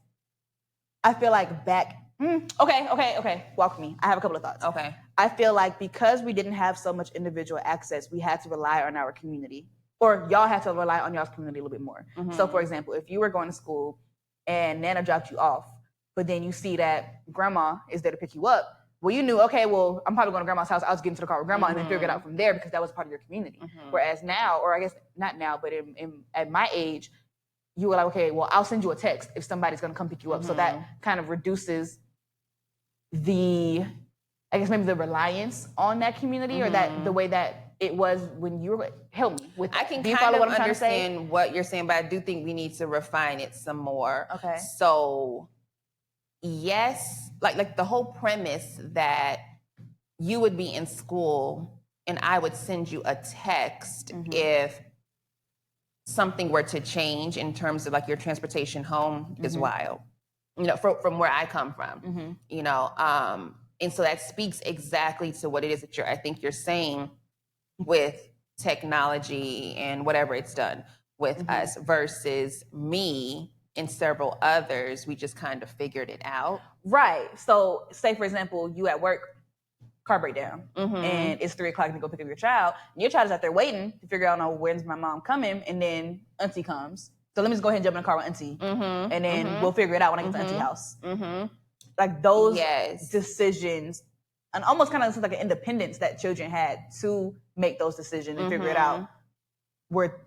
Speaker 2: I feel like okay, walk with me. I have a couple of thoughts.
Speaker 3: Okay.
Speaker 2: I feel like because we didn't have so much individual access, we had to rely on our community, or y'all had to rely on y'all's community a little bit more. So, for example, if you were going to school and Nana dropped you off, but then you see that grandma is there to pick you up, well, you knew, okay, well, I'm probably going to grandma's house. I'll just get into the car with grandma and then figure it out from there because that was part of your community. Whereas now, or I guess not now, but at my age, you were like, okay, well, I'll send you a text if somebody's going to come pick you up. So that kind of reduces the, I guess maybe the reliance on that community or that the way that it was when you were, help me with that.
Speaker 3: I can
Speaker 2: do you
Speaker 3: kind
Speaker 2: follow
Speaker 3: of
Speaker 2: what I'm trying to
Speaker 3: understand
Speaker 2: say?
Speaker 3: what you're saying, but I do think we need to refine it some more.
Speaker 2: Okay.
Speaker 3: So, yes, like the whole premise that you would be in school and I would send you a text if something were to change in terms of like your transportation home is wild. From where I come from, and so that speaks exactly to what it is that I think you're saying with technology and whatever it's done with us versus me in several others, we just kind of figured it out.
Speaker 2: Right. So say, for example, you at work, car breakdown, and it's 3:00 to go pick up your child, and your child is out there waiting to figure out, when's my mom coming, and then auntie comes. So let me just go ahead and jump in the car with auntie, and then we'll figure it out when I get to auntie house. Like those decisions, and almost kind of like an independence that children had to make those decisions and figure it out, were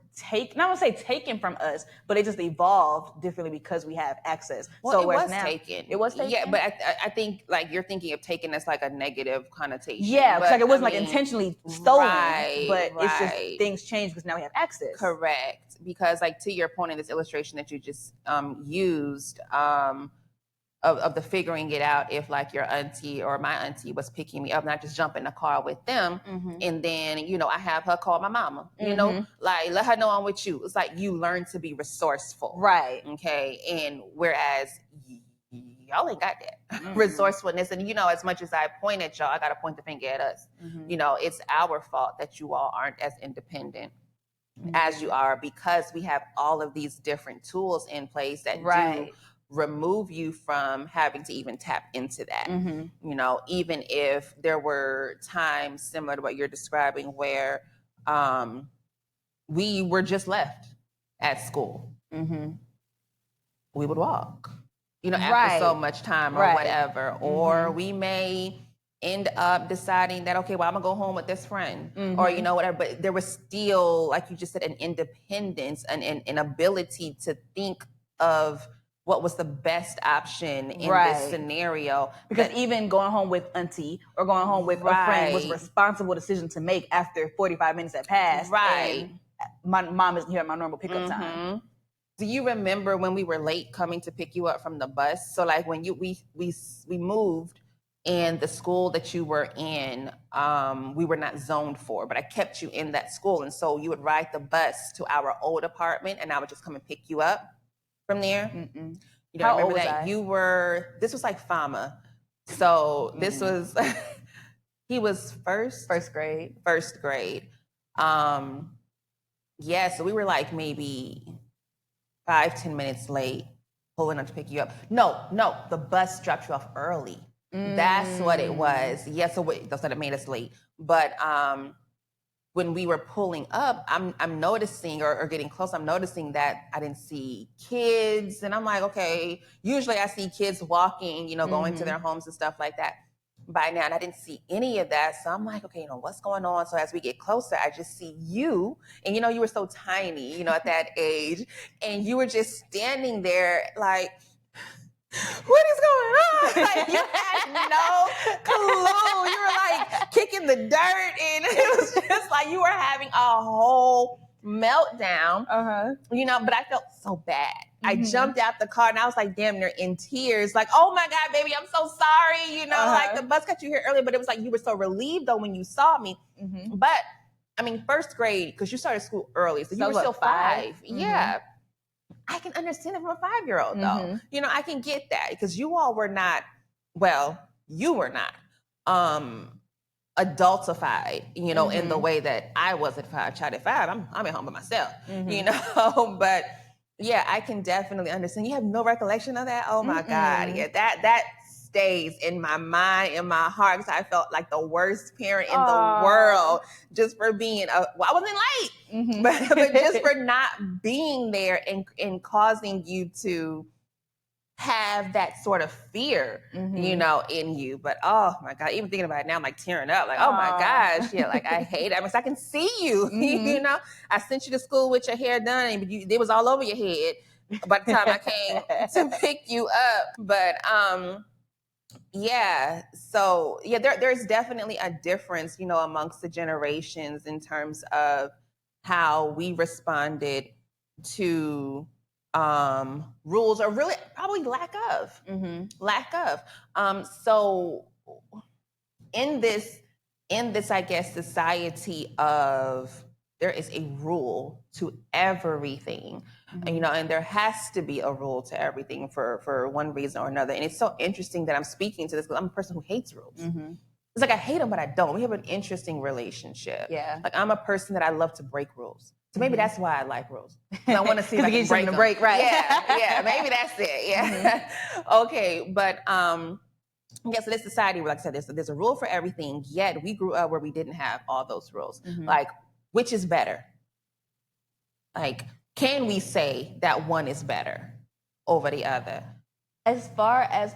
Speaker 2: not want to say taken from us, but it just evolved differently because we have access.
Speaker 3: Well,
Speaker 2: so
Speaker 3: it was
Speaker 2: now,
Speaker 3: taken.
Speaker 2: It was taken.
Speaker 3: Yeah, but I think like you're thinking of taken as like a negative connotation.
Speaker 2: Yeah,
Speaker 3: but
Speaker 2: like it wasn't like intentionally stolen, but it's just
Speaker 3: right.
Speaker 2: things changed because now we have access.
Speaker 3: Correct. Because like to your point in this illustration that you just used, of the figuring it out, if like your auntie or my auntie was picking me up and I just jump in the car with them, and then I have her call my mama, like let her know I'm with you. It's like you learn to be resourceful,
Speaker 2: right?
Speaker 3: Okay, and whereas y'all ain't got that resourcefulness, and as much as I point at y'all, I gotta point the finger at us. It's our fault that you all aren't as independent as you are, because we have all of these different tools in place that do remove you from having to even tap into that. Even if there were times similar to what you're describing where we were just left at school, we would walk, after so much time or whatever, or we may end up deciding that, okay, well, I'm gonna go home with this friend, or whatever. But there was still, like you just said, an independence and an ability to think of what was the best option in this scenario.
Speaker 2: Because even going home with auntie or going home with a friend was a responsible decision to make after 45 minutes had passed.
Speaker 3: Right.
Speaker 2: And my mom isn't here at my normal pickup time.
Speaker 3: Do you remember when we were late coming to pick you up from the bus? So like when we moved, and the school that you were in, we were not zoned for, but I kept you in that school. And so you would ride the bus to our old apartment, and I would just come and pick you up from there. You don't
Speaker 2: How
Speaker 3: remember
Speaker 2: old was
Speaker 3: that?
Speaker 2: I?
Speaker 3: This was like Fama. So this was, he was first grade. Yeah, so we were like maybe 5-10 minutes late pulling up to pick you up. No, the bus dropped you off early. That's what it was. Yeah, so that's what it made us late. But when we were pulling up, I'm noticing or getting close, I'm noticing that I didn't see kids. And I'm like, okay, usually I see kids walking, going to their homes and stuff like that by now. And I didn't see any of that. So I'm like, okay, what's going on? So as we get closer, I just see you. And you were so tiny, at that age. And you were just standing there like, what is going on? Like, you had no clue. You were like kicking the dirt, and it was just like you were having a whole meltdown. But I felt so bad. I jumped out the car and I was like damn near in tears, like, oh my God, baby, I'm so sorry. Like the bus got you here early, but it was like you were so relieved though when you saw me. But I mean, first grade, because you started school early, so you were still 5. Yeah. I can understand it from a 5-year-old though. I can get that because you all were not, you were not adultified, in the way that I was at 5. Child at 5, I'm at home by myself, but yeah, I can definitely understand. You have no recollection of that? Oh my God. Yeah, that stays in my mind, in my heart, because I felt like the worst parent in the world just for being I wasn't late, but just for not being there and causing you to have that sort of fear, in you. But oh my God, even thinking about it now, I'm like tearing up, like, oh my gosh, yeah, like I hate it. I mean, I can see you, I sent you to school with your hair done, but it was all over your head by the time I came to pick you up. But yeah, so yeah, there's definitely a difference, amongst the generations in terms of how we responded to rules, or really probably lack of. So in this, I guess, society of there is a rule to everything, and there has to be a rule to everything for one reason or another. And it's so interesting that I'm speaking to this because I'm a person who hates rules. it's like I hate him, but I don't. We have an interesting relationship.
Speaker 2: Yeah.
Speaker 3: Like I'm a person that I love to break rules. So maybe that's why I like rules. I want to see if I
Speaker 2: Because it
Speaker 3: can
Speaker 2: gives you
Speaker 3: break
Speaker 2: something to
Speaker 3: them.
Speaker 2: break, right?
Speaker 3: Yeah, maybe that's it. Yeah. Okay, but yeah, so this society where, like I said, there's a rule for everything, yet we grew up where we didn't have all those rules. Like, which is better? Like, can we say that one is better over the other?
Speaker 2: As far as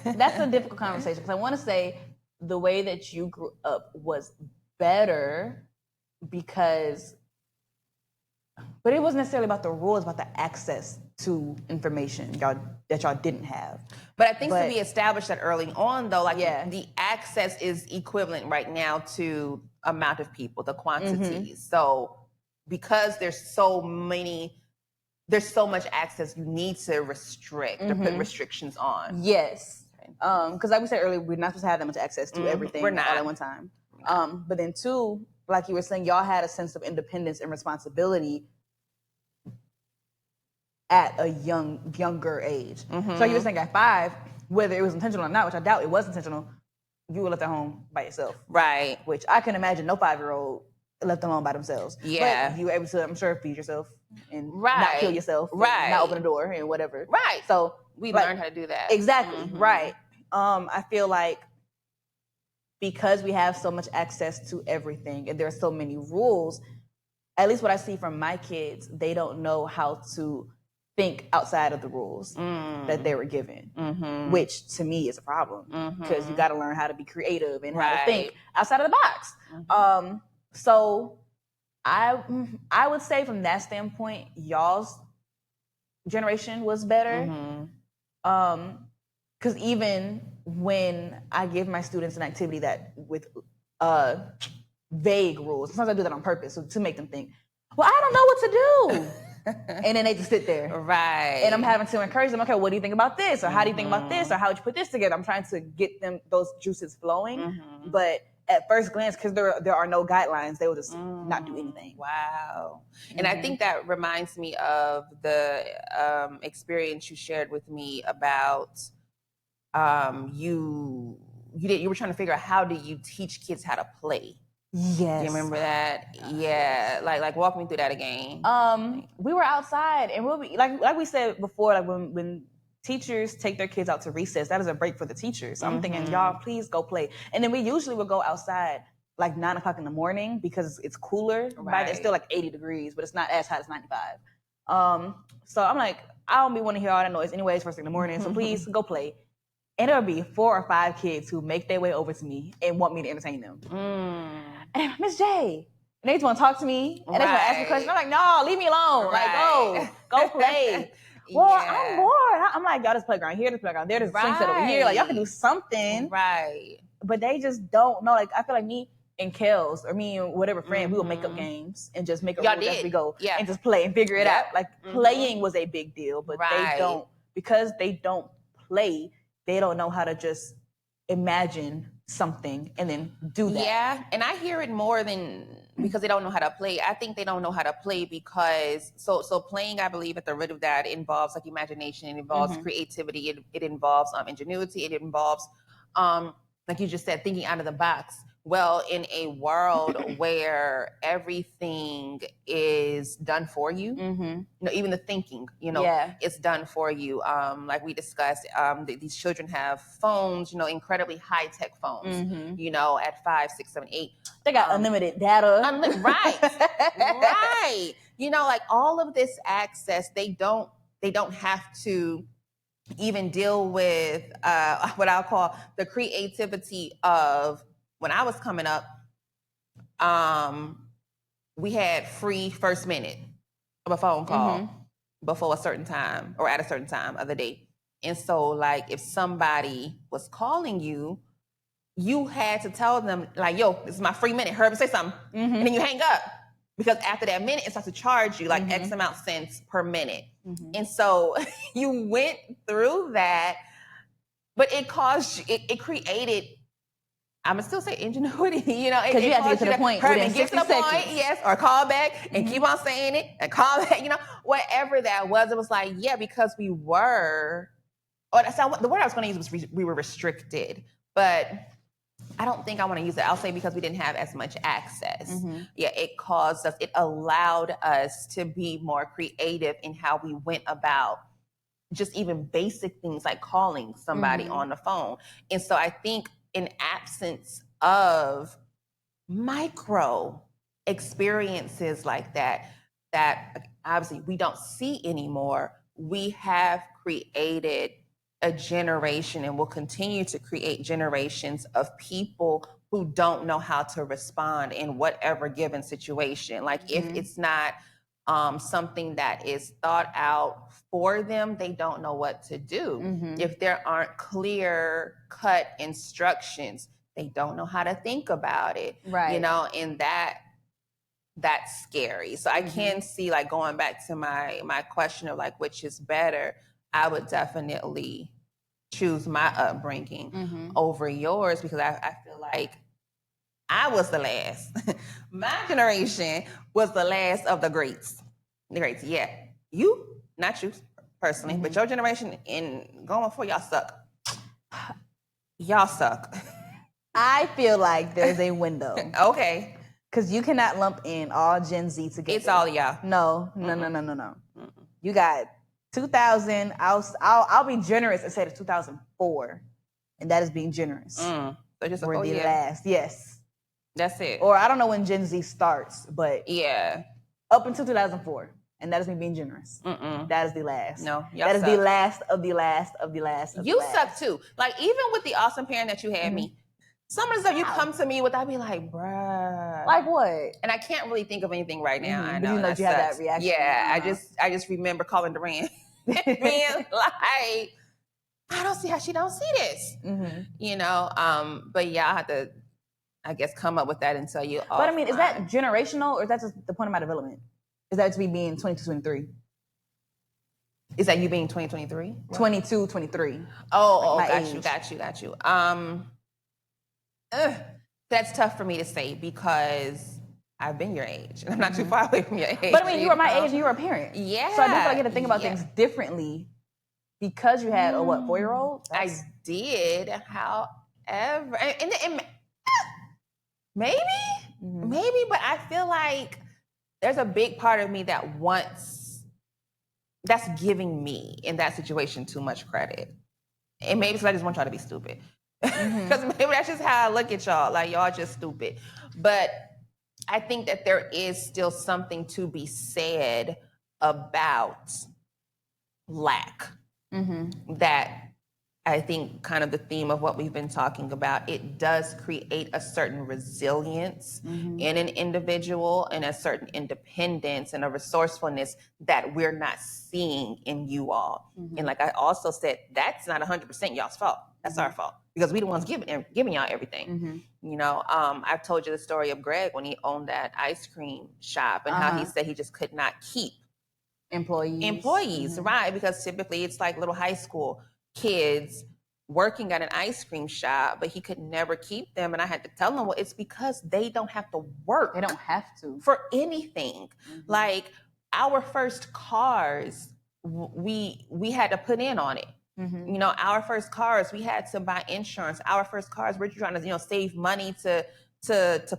Speaker 2: that's a difficult conversation because I want to say the way that you grew up was better because, but it wasn't necessarily about the rules, about the access to information that y'all didn't have.
Speaker 3: But I think to be established that early on, though, like the access is equivalent right now to amount of people, the quantities. So because there's so much access, you need to restrict or put restrictions on.
Speaker 2: Yes. Because like we said earlier, we're not supposed to have that much access to everything
Speaker 3: We're not.
Speaker 2: all at one time. But then two, like you were saying, y'all had a sense of independence and responsibility at a younger age. So you were saying at 5, whether it was intentional or not, which I doubt it was intentional, you were left at home by yourself.
Speaker 3: Right.
Speaker 2: Which I can imagine no 5-year-old left alone by themselves.
Speaker 3: Yeah.
Speaker 2: But you were able to, I'm sure, feed yourself and not kill yourself. And not open the door and whatever.
Speaker 3: Right.
Speaker 2: So
Speaker 3: we learned how to do that.
Speaker 2: Exactly. Right. I feel like because we have so much access to everything and there are so many rules, at least what I see from my kids, they don't know how to think outside of the rules that they were given, which to me is a problem because you got to learn how to be creative and how to think outside of the box. So I would say from that standpoint, y'all's generation was better. Because even when I give my students an activity that with vague rules, sometimes I do that on purpose to make them think, well, I don't know what to do. And then they just sit there.
Speaker 3: Right.
Speaker 2: And I'm having to encourage them, okay, what do you think about this? Or how do you think about this? Or how would you put this together? I'm trying to get them those juices flowing. But at first glance, because there are no guidelines, they will just not do anything.
Speaker 3: Wow. And I think that reminds me of the experience you shared with me about you were trying to figure out how do you teach kids how to play.
Speaker 2: Yes.
Speaker 3: You remember that? Yeah. Like walk me through that again.
Speaker 2: We were outside and we'll be like we said before, like when teachers take their kids out to recess, that is a break for the teachers. So I'm thinking, y'all, please go play. And then we usually would go outside like 9 o'clock in the morning because it's cooler. Right. It's still like 80 degrees, but it's not as hot as 95. So I'm like, I don't be want to hear all that noise anyways first thing in the morning. So please go play. And there'll be 4 or 5 kids who make their way over to me and want me to entertain them. And I'm like, Miss J. And they just want to talk to me. And they just want to ask me questions. I'm like, no, leave me alone. Like, go play. Well, I'm bored. I'm like, y'all, this playground here, this playground there, this swing set over here. Like, y'all can do something.
Speaker 3: Right.
Speaker 2: But they just don't know. Like, I feel like me and Kels or me and whatever friend, we will make up games and just make up rules as we go. Yeah. And just play and figure it out. Like, playing was a big deal. But they don't, because they don't play, they don't know how to just imagine something and then do that.
Speaker 3: Yeah, and I hear it more than because they don't know how to play. I think they don't know how to play because so playing, I believe, at the root of that involves like imagination, it involves creativity, it involves ingenuity, it involves like you just said, thinking out of the box. Well, in a world where everything is done for you, you know, even the thinking, you know, it's done for you. Like we discussed, these children have phones, you know, incredibly high-tech phones, you know, at 5, 6, 7, 8.
Speaker 2: They got unlimited data.
Speaker 3: Right. You know, like all of this access, they don't have to even deal with what I'll call the creativity of when I was coming up, we had free first minute of a phone call before a certain time or at a certain time of the day. And so like if somebody was calling you, you had to tell them like, yo, this is my free minute. Hurry up and say something. And then you hang up. Because after that minute, it starts to charge you like X amount cents per minute. And so you went through that, but it caused you, it created, I'm gonna still say ingenuity, you know,
Speaker 2: because you have to get to the point.
Speaker 3: Get to the point, yes, or call back and keep on saying it and call back, you know, whatever that was. It was like, yeah, because we were, or that's not what the word I was going to use was we were restricted. But I don't think I want to use it. I'll say because we didn't have as much access. Yeah, it allowed us to be more creative in how we went about just even basic things like calling somebody on the phone. And so I think in absence of micro experiences like that obviously we don't see anymore, we have created a generation and will continue to create generations of people who don't know how to respond in whatever given situation. Like if it's not something that is thought out for them, they don't know what to do. If there aren't clear cut instructions, they don't know how to think about it.
Speaker 2: Right.
Speaker 3: You know, and that's scary. So I can see, like, going back to my question of like which is better, I would definitely choose my upbringing over yours, because I feel like I was the last. My generation was the last of the greats. The greats, yeah. You, not you personally, but your generation and going for y'all suck. Y'all suck.
Speaker 2: I feel like there's a window.
Speaker 3: Okay.
Speaker 2: Because you cannot lump in all Gen Z together.
Speaker 3: It's all y'all.
Speaker 2: No. You got 2000. I'll be generous and say it's 2004, and that is being generous.
Speaker 3: So just
Speaker 2: We're the last. Yes.
Speaker 3: That's it.
Speaker 2: Or I don't know when Gen Z starts, but
Speaker 3: yeah,
Speaker 2: up until 2004, and that is me being generous. That is the last.
Speaker 3: No,
Speaker 2: that is the last of the last of the last. Of
Speaker 3: you
Speaker 2: the last.
Speaker 3: suck too. Like even with the awesome parent that you had me. Some of the stuff you come to me with, I'd be like, bruh.
Speaker 2: Like what?
Speaker 3: And I can't really think of anything right now. I know.
Speaker 2: You know you have that reaction.
Speaker 3: Yeah, I just remember calling Duran being like, I don't see how she don't see this. You know, but yeah, I have to, I guess, come up with that and tell you.
Speaker 2: But I mean, is that generational, or is that just the point of my development? Is that to me being 22, 23?
Speaker 3: Is that you being 23?
Speaker 2: 22, 23.
Speaker 3: Oh,
Speaker 2: like
Speaker 3: got you. That's tough for me to say because I've been your age and I'm not too far away from your age.
Speaker 2: But I mean, you were my age and you were a parent.
Speaker 3: Yeah.
Speaker 2: So I do feel like you had to think about things differently because you had a 4-year-old?
Speaker 3: I did, however, and maybe, but I feel like there's a big part of me that's giving me in that situation too much credit. And maybe because I just want y'all to be stupid. Because maybe that's just how I look at y'all. Like, y'all just stupid. But I think that there is still something to be said about lack. That I think kind of the theme of what we've been talking about, it does create a certain resilience in an individual and a certain independence and a resourcefulness that we're not seeing in you all. And like I also said, that's not 100% y'all's fault. That's our fault because we the ones giving y'all everything. You know, I've told you the story of Greg when he owned that ice cream shop and how he said he just could not keep employees, right? Because typically it's like little high school kids working at an ice cream shop, but he could never keep them. And I had to tell him, well, it's because they don't have to work.
Speaker 2: They don't have to.
Speaker 3: For anything. Like our first cars, we had to put in on it. You know, our first cars, we had to buy insurance. Our first cars, we're trying to, you know, save money to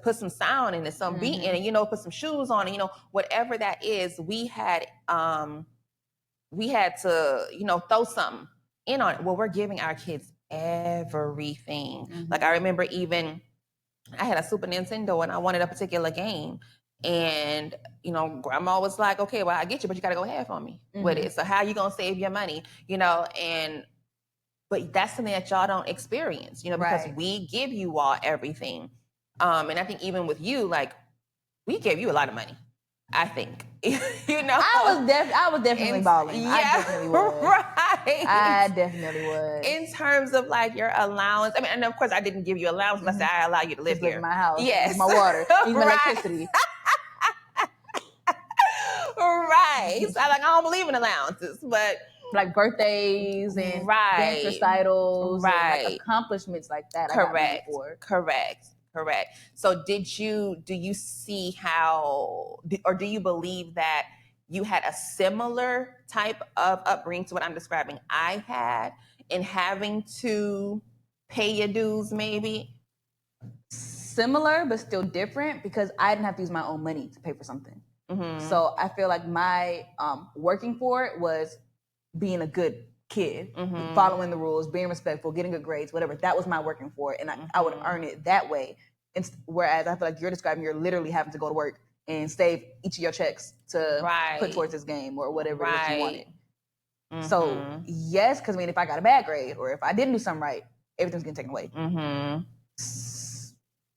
Speaker 3: put some sound in it, some beat in it, you know, put some shoes on it, you know, whatever that is, we had to, you know, throw something in on it. Well, we're giving our kids everything. Like I remember even I had a Super Nintendo and I wanted a particular game. And, you know, grandma was like, okay, well, I get you, but you got to go half on me with it. So how you going to save your money? You know, but that's something that y'all don't experience, you know, because we give you all everything. And I think even with you, like, we gave you a lot of money, I think. You know?
Speaker 2: I was definitely balling.
Speaker 3: Yeah,
Speaker 2: I definitely was.
Speaker 3: Right.
Speaker 2: I definitely was.
Speaker 3: In terms of like your allowance, I mean, and of course I didn't give you allowance unless I allow you to live here.
Speaker 2: In my house.
Speaker 3: Yes.
Speaker 2: My water. Use my electricity.
Speaker 3: Right. So I don't believe in allowances, but
Speaker 2: like birthdays and dance recitals, and like accomplishments like that.
Speaker 3: Correct. So do you see how, or do you believe that you had a similar type of upbringing to what I'm describing I had in having to pay your dues, maybe?
Speaker 2: Similar, but still different because I didn't have to use my own money to pay for something. So I feel like my working for it was being a good kid, following the rules, being respectful, getting good grades, whatever. That was my working for it, and I would earn it that way. And whereas I feel like you're describing, you're literally having to go to work and save each of your checks to put towards this game or whatever it is you wanted. So yes, because I mean, if I got a bad grade or if I didn't do something right, everything's getting taken away.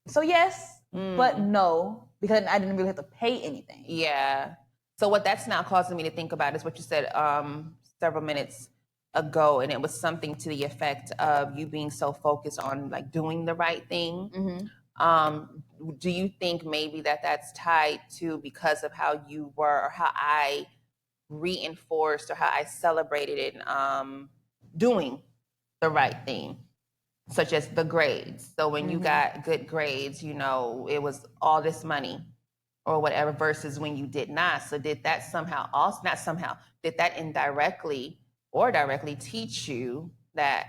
Speaker 2: So yes, but no, because I didn't really have to pay anything.
Speaker 3: Yeah. So what that's now causing me to think about is what you said several minutes ago, and it was something to the effect of you being so focused on like doing the right thing. Do you think maybe that's tied to because of how you were or how I reinforced or how I celebrated it doing the right thing, such as the grades? So when you got good grades, you know, it was all this money or whatever versus when you did not. So did that somehow also, not somehow, did that indirectly or directly teach you that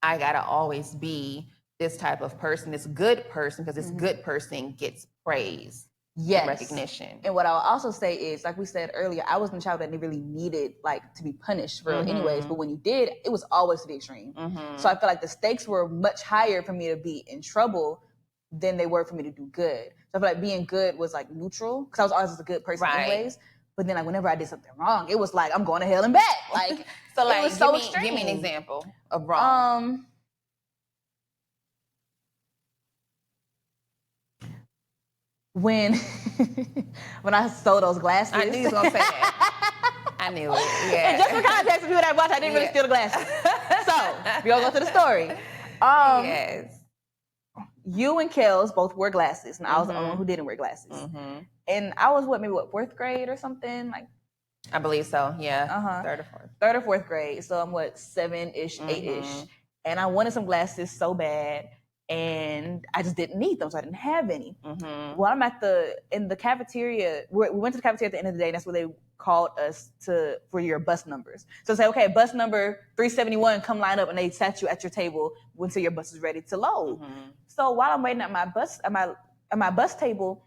Speaker 3: I gotta always be this type of person, this good person, because this good person gets praise and recognition?
Speaker 2: And what I'll also say is, like we said earlier, I wasn't a child that really needed like to be punished for anyways, but when you did, it was always to the extreme. So I feel like the stakes were much higher for me to be in trouble than they were for me to do good. So I feel like being good was like neutral because I was always a good person anyways. But then like whenever I did something wrong, it was like I'm going to hell and back. Like
Speaker 3: so like
Speaker 2: it was so extreme.
Speaker 3: Give me an example of wrong.
Speaker 2: When I stole those glasses.
Speaker 3: I knew you was gonna say that. I knew it. Yeah.
Speaker 2: And just for context, for people that watch, I didn't really steal the glasses. So we gonna go to the story.
Speaker 3: Yes.
Speaker 2: You and Kels both wore glasses, and I was the only one who didn't wear glasses. And I was maybe fourth grade or something, like.
Speaker 3: I believe so. Yeah.
Speaker 2: Third or fourth grade. So I'm 7-ish, 8-ish, and I wanted some glasses so bad, and I just didn't need them, so I didn't have any. Well, I'm in the cafeteria. We went to the cafeteria at the end of the day, and that's where they called us for your bus numbers. So say, okay, bus number 371, come line up, and they sat you at your table until your bus is ready to load. So while I'm waiting at my bus table,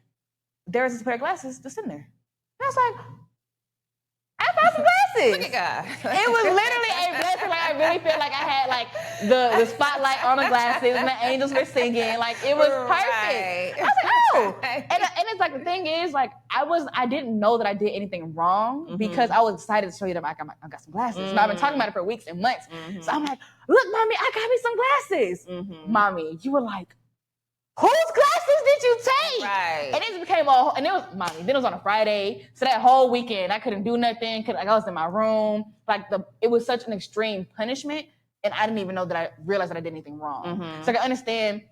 Speaker 2: there's this pair of glasses just sitting there. And I was like, I found some glasses.
Speaker 3: Look at God.
Speaker 2: It was literally a blessing. Like I really felt like I had like the spotlight on the glasses and the angels were singing. Like it was perfect. I was like, oh. And it's like the thing is like I didn't know that I did anything wrong because I was excited to show you that I got some glasses. And I've been talking about it for weeks and months. So I'm like, look, mommy, I got me some glasses. Mommy, you were like, whose glasses did you take?
Speaker 3: Right.
Speaker 2: And it became and it was, mommy, then it was on a Friday. So that whole weekend, I couldn't do nothing because I was in my room. Like it was such an extreme punishment. And I didn't even know that I realized that I did anything wrong. So I can understand,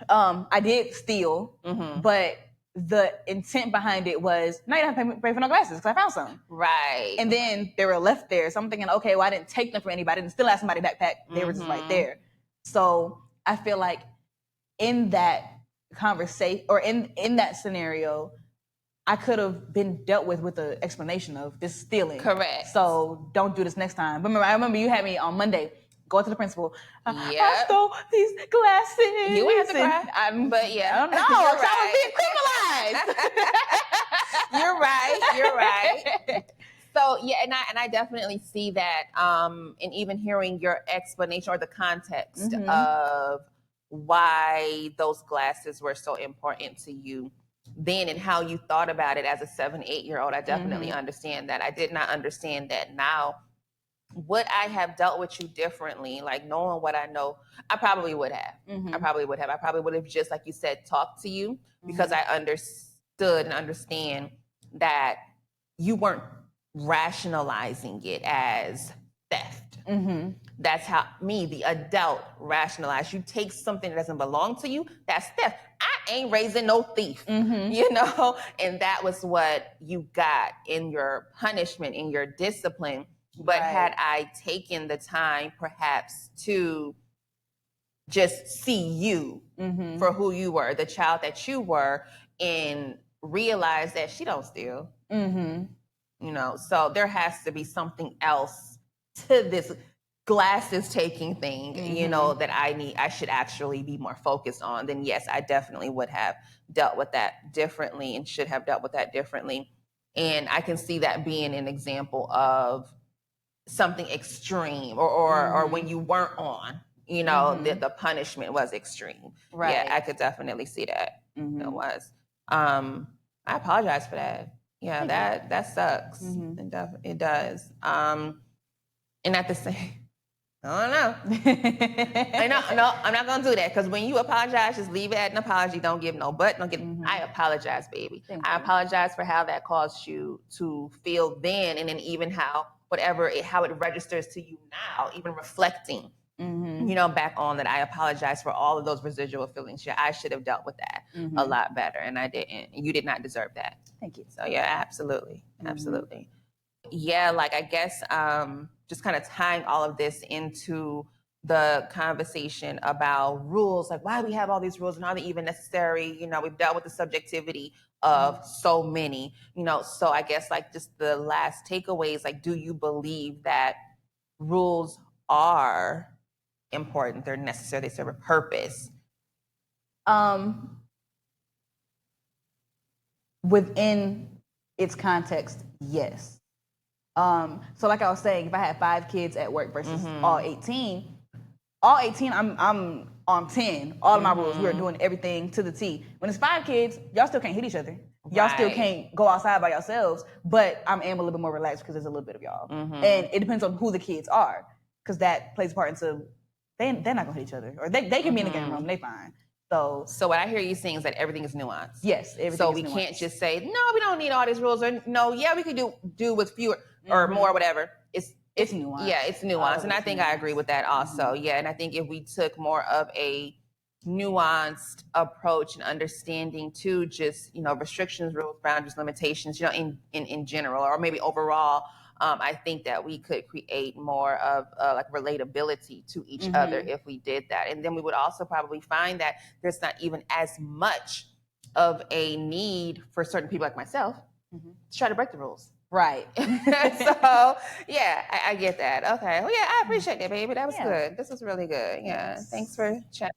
Speaker 2: I did steal, but the intent behind it was, now you don't have to pay for no glasses because I found some.
Speaker 3: Right.
Speaker 2: And then they were left there. So I'm thinking, okay, well, I didn't take them from anybody. I didn't steal out somebody's backpack. They were just right there. So I feel like in that conversation or in that scenario, I could have been dealt with the explanation of this stealing.
Speaker 3: Correct.
Speaker 2: So don't do this next time. But I remember you had me on Monday go to the principal. I stole these glasses.
Speaker 3: You ain't have to cry. But yeah.
Speaker 2: I don't know. I was being criminalized.
Speaker 3: You're right. So yeah, and I definitely see that, and even hearing your explanation or the context of why those glasses were so important to you then and how you thought about it as a 7-8-year-old, I definitely understand that. I did not understand that now. Would I have dealt with you differently, like knowing what I know? I probably would have. I probably would have just, like you said, talked to you because I understood and understand that you weren't rationalizing it as theft. That's how the adult, rationalize. You take something that doesn't belong to you, that's theft. I ain't raising no thief, you know? And that was what you got in your punishment, in your discipline. But had I taken the time perhaps to just see you for who you were, the child that you were, and realize that she don't steal, you know, so there has to be something else to this. glasses taking thing, you know, that I should actually be more focused on, then yes, I definitely would have dealt with that differently and should have dealt with that differently. And I can see that being an example of something extreme, or when you weren't on, you know, the punishment was extreme.
Speaker 2: Right.
Speaker 3: Yeah, I could definitely see that. It was. I apologize for that. Yeah, that sucks. It does. And at the same, I don't know. No, I'm not gonna do that, because when you apologize, just leave it at an apology. Don't give no but. Don't give. I apologize, baby. I apologize for how that caused you to feel then, and then even how how it registers to you now, even reflecting. You know, back on that, I apologize for all of those residual feelings. Yeah, I should have dealt with that a lot better, and I didn't. You did not deserve that.
Speaker 2: Thank you.
Speaker 3: So yeah, absolutely, absolutely. Yeah, like I guess just kind of tying all of this into the conversation about rules, like why we have all these rules and are they even necessary? You know, we've dealt with the subjectivity of so many, you know, so I guess like just the last takeaways, like, do you believe that rules are important, they're necessary, they serve a purpose?
Speaker 2: Within its context, yes. So like I was saying, if I had 5 kids at work versus all 18, I'm on 10. All of my rules, we are doing everything to the T. When it's 5 kids, y'all still can't hit each other. Y'all still can't go outside by yourselves, but I am a little bit more relaxed because there's a little bit of y'all. And it depends on who the kids are, because that plays a part into, they're not gonna hit each other. Or they can be in the game room, they fine. So
Speaker 3: what I hear you saying is that everything is nuanced.
Speaker 2: Yes, everything
Speaker 3: so
Speaker 2: is
Speaker 3: we
Speaker 2: nuanced.
Speaker 3: can't just say, no, we don't need all these rules, or no, yeah, we could do with fewer or more, whatever. It's
Speaker 2: nuanced.
Speaker 3: Yeah, it's nuanced. And I think I agree with that also. Yeah, and I think if we took more of a nuanced approach and understanding to just, you know, restrictions, rules, boundaries, limitations, you know, in general, or maybe overall, I think that we could create more of like relatability to each other if we did that. And then we would also probably find that there's not even as much of a need for certain people like myself to try to break the rules.
Speaker 2: Right.
Speaker 3: So yeah, I get that. Okay. Well, yeah, I appreciate that, baby. That was good. This was really good. Yeah. Thanks for chatting.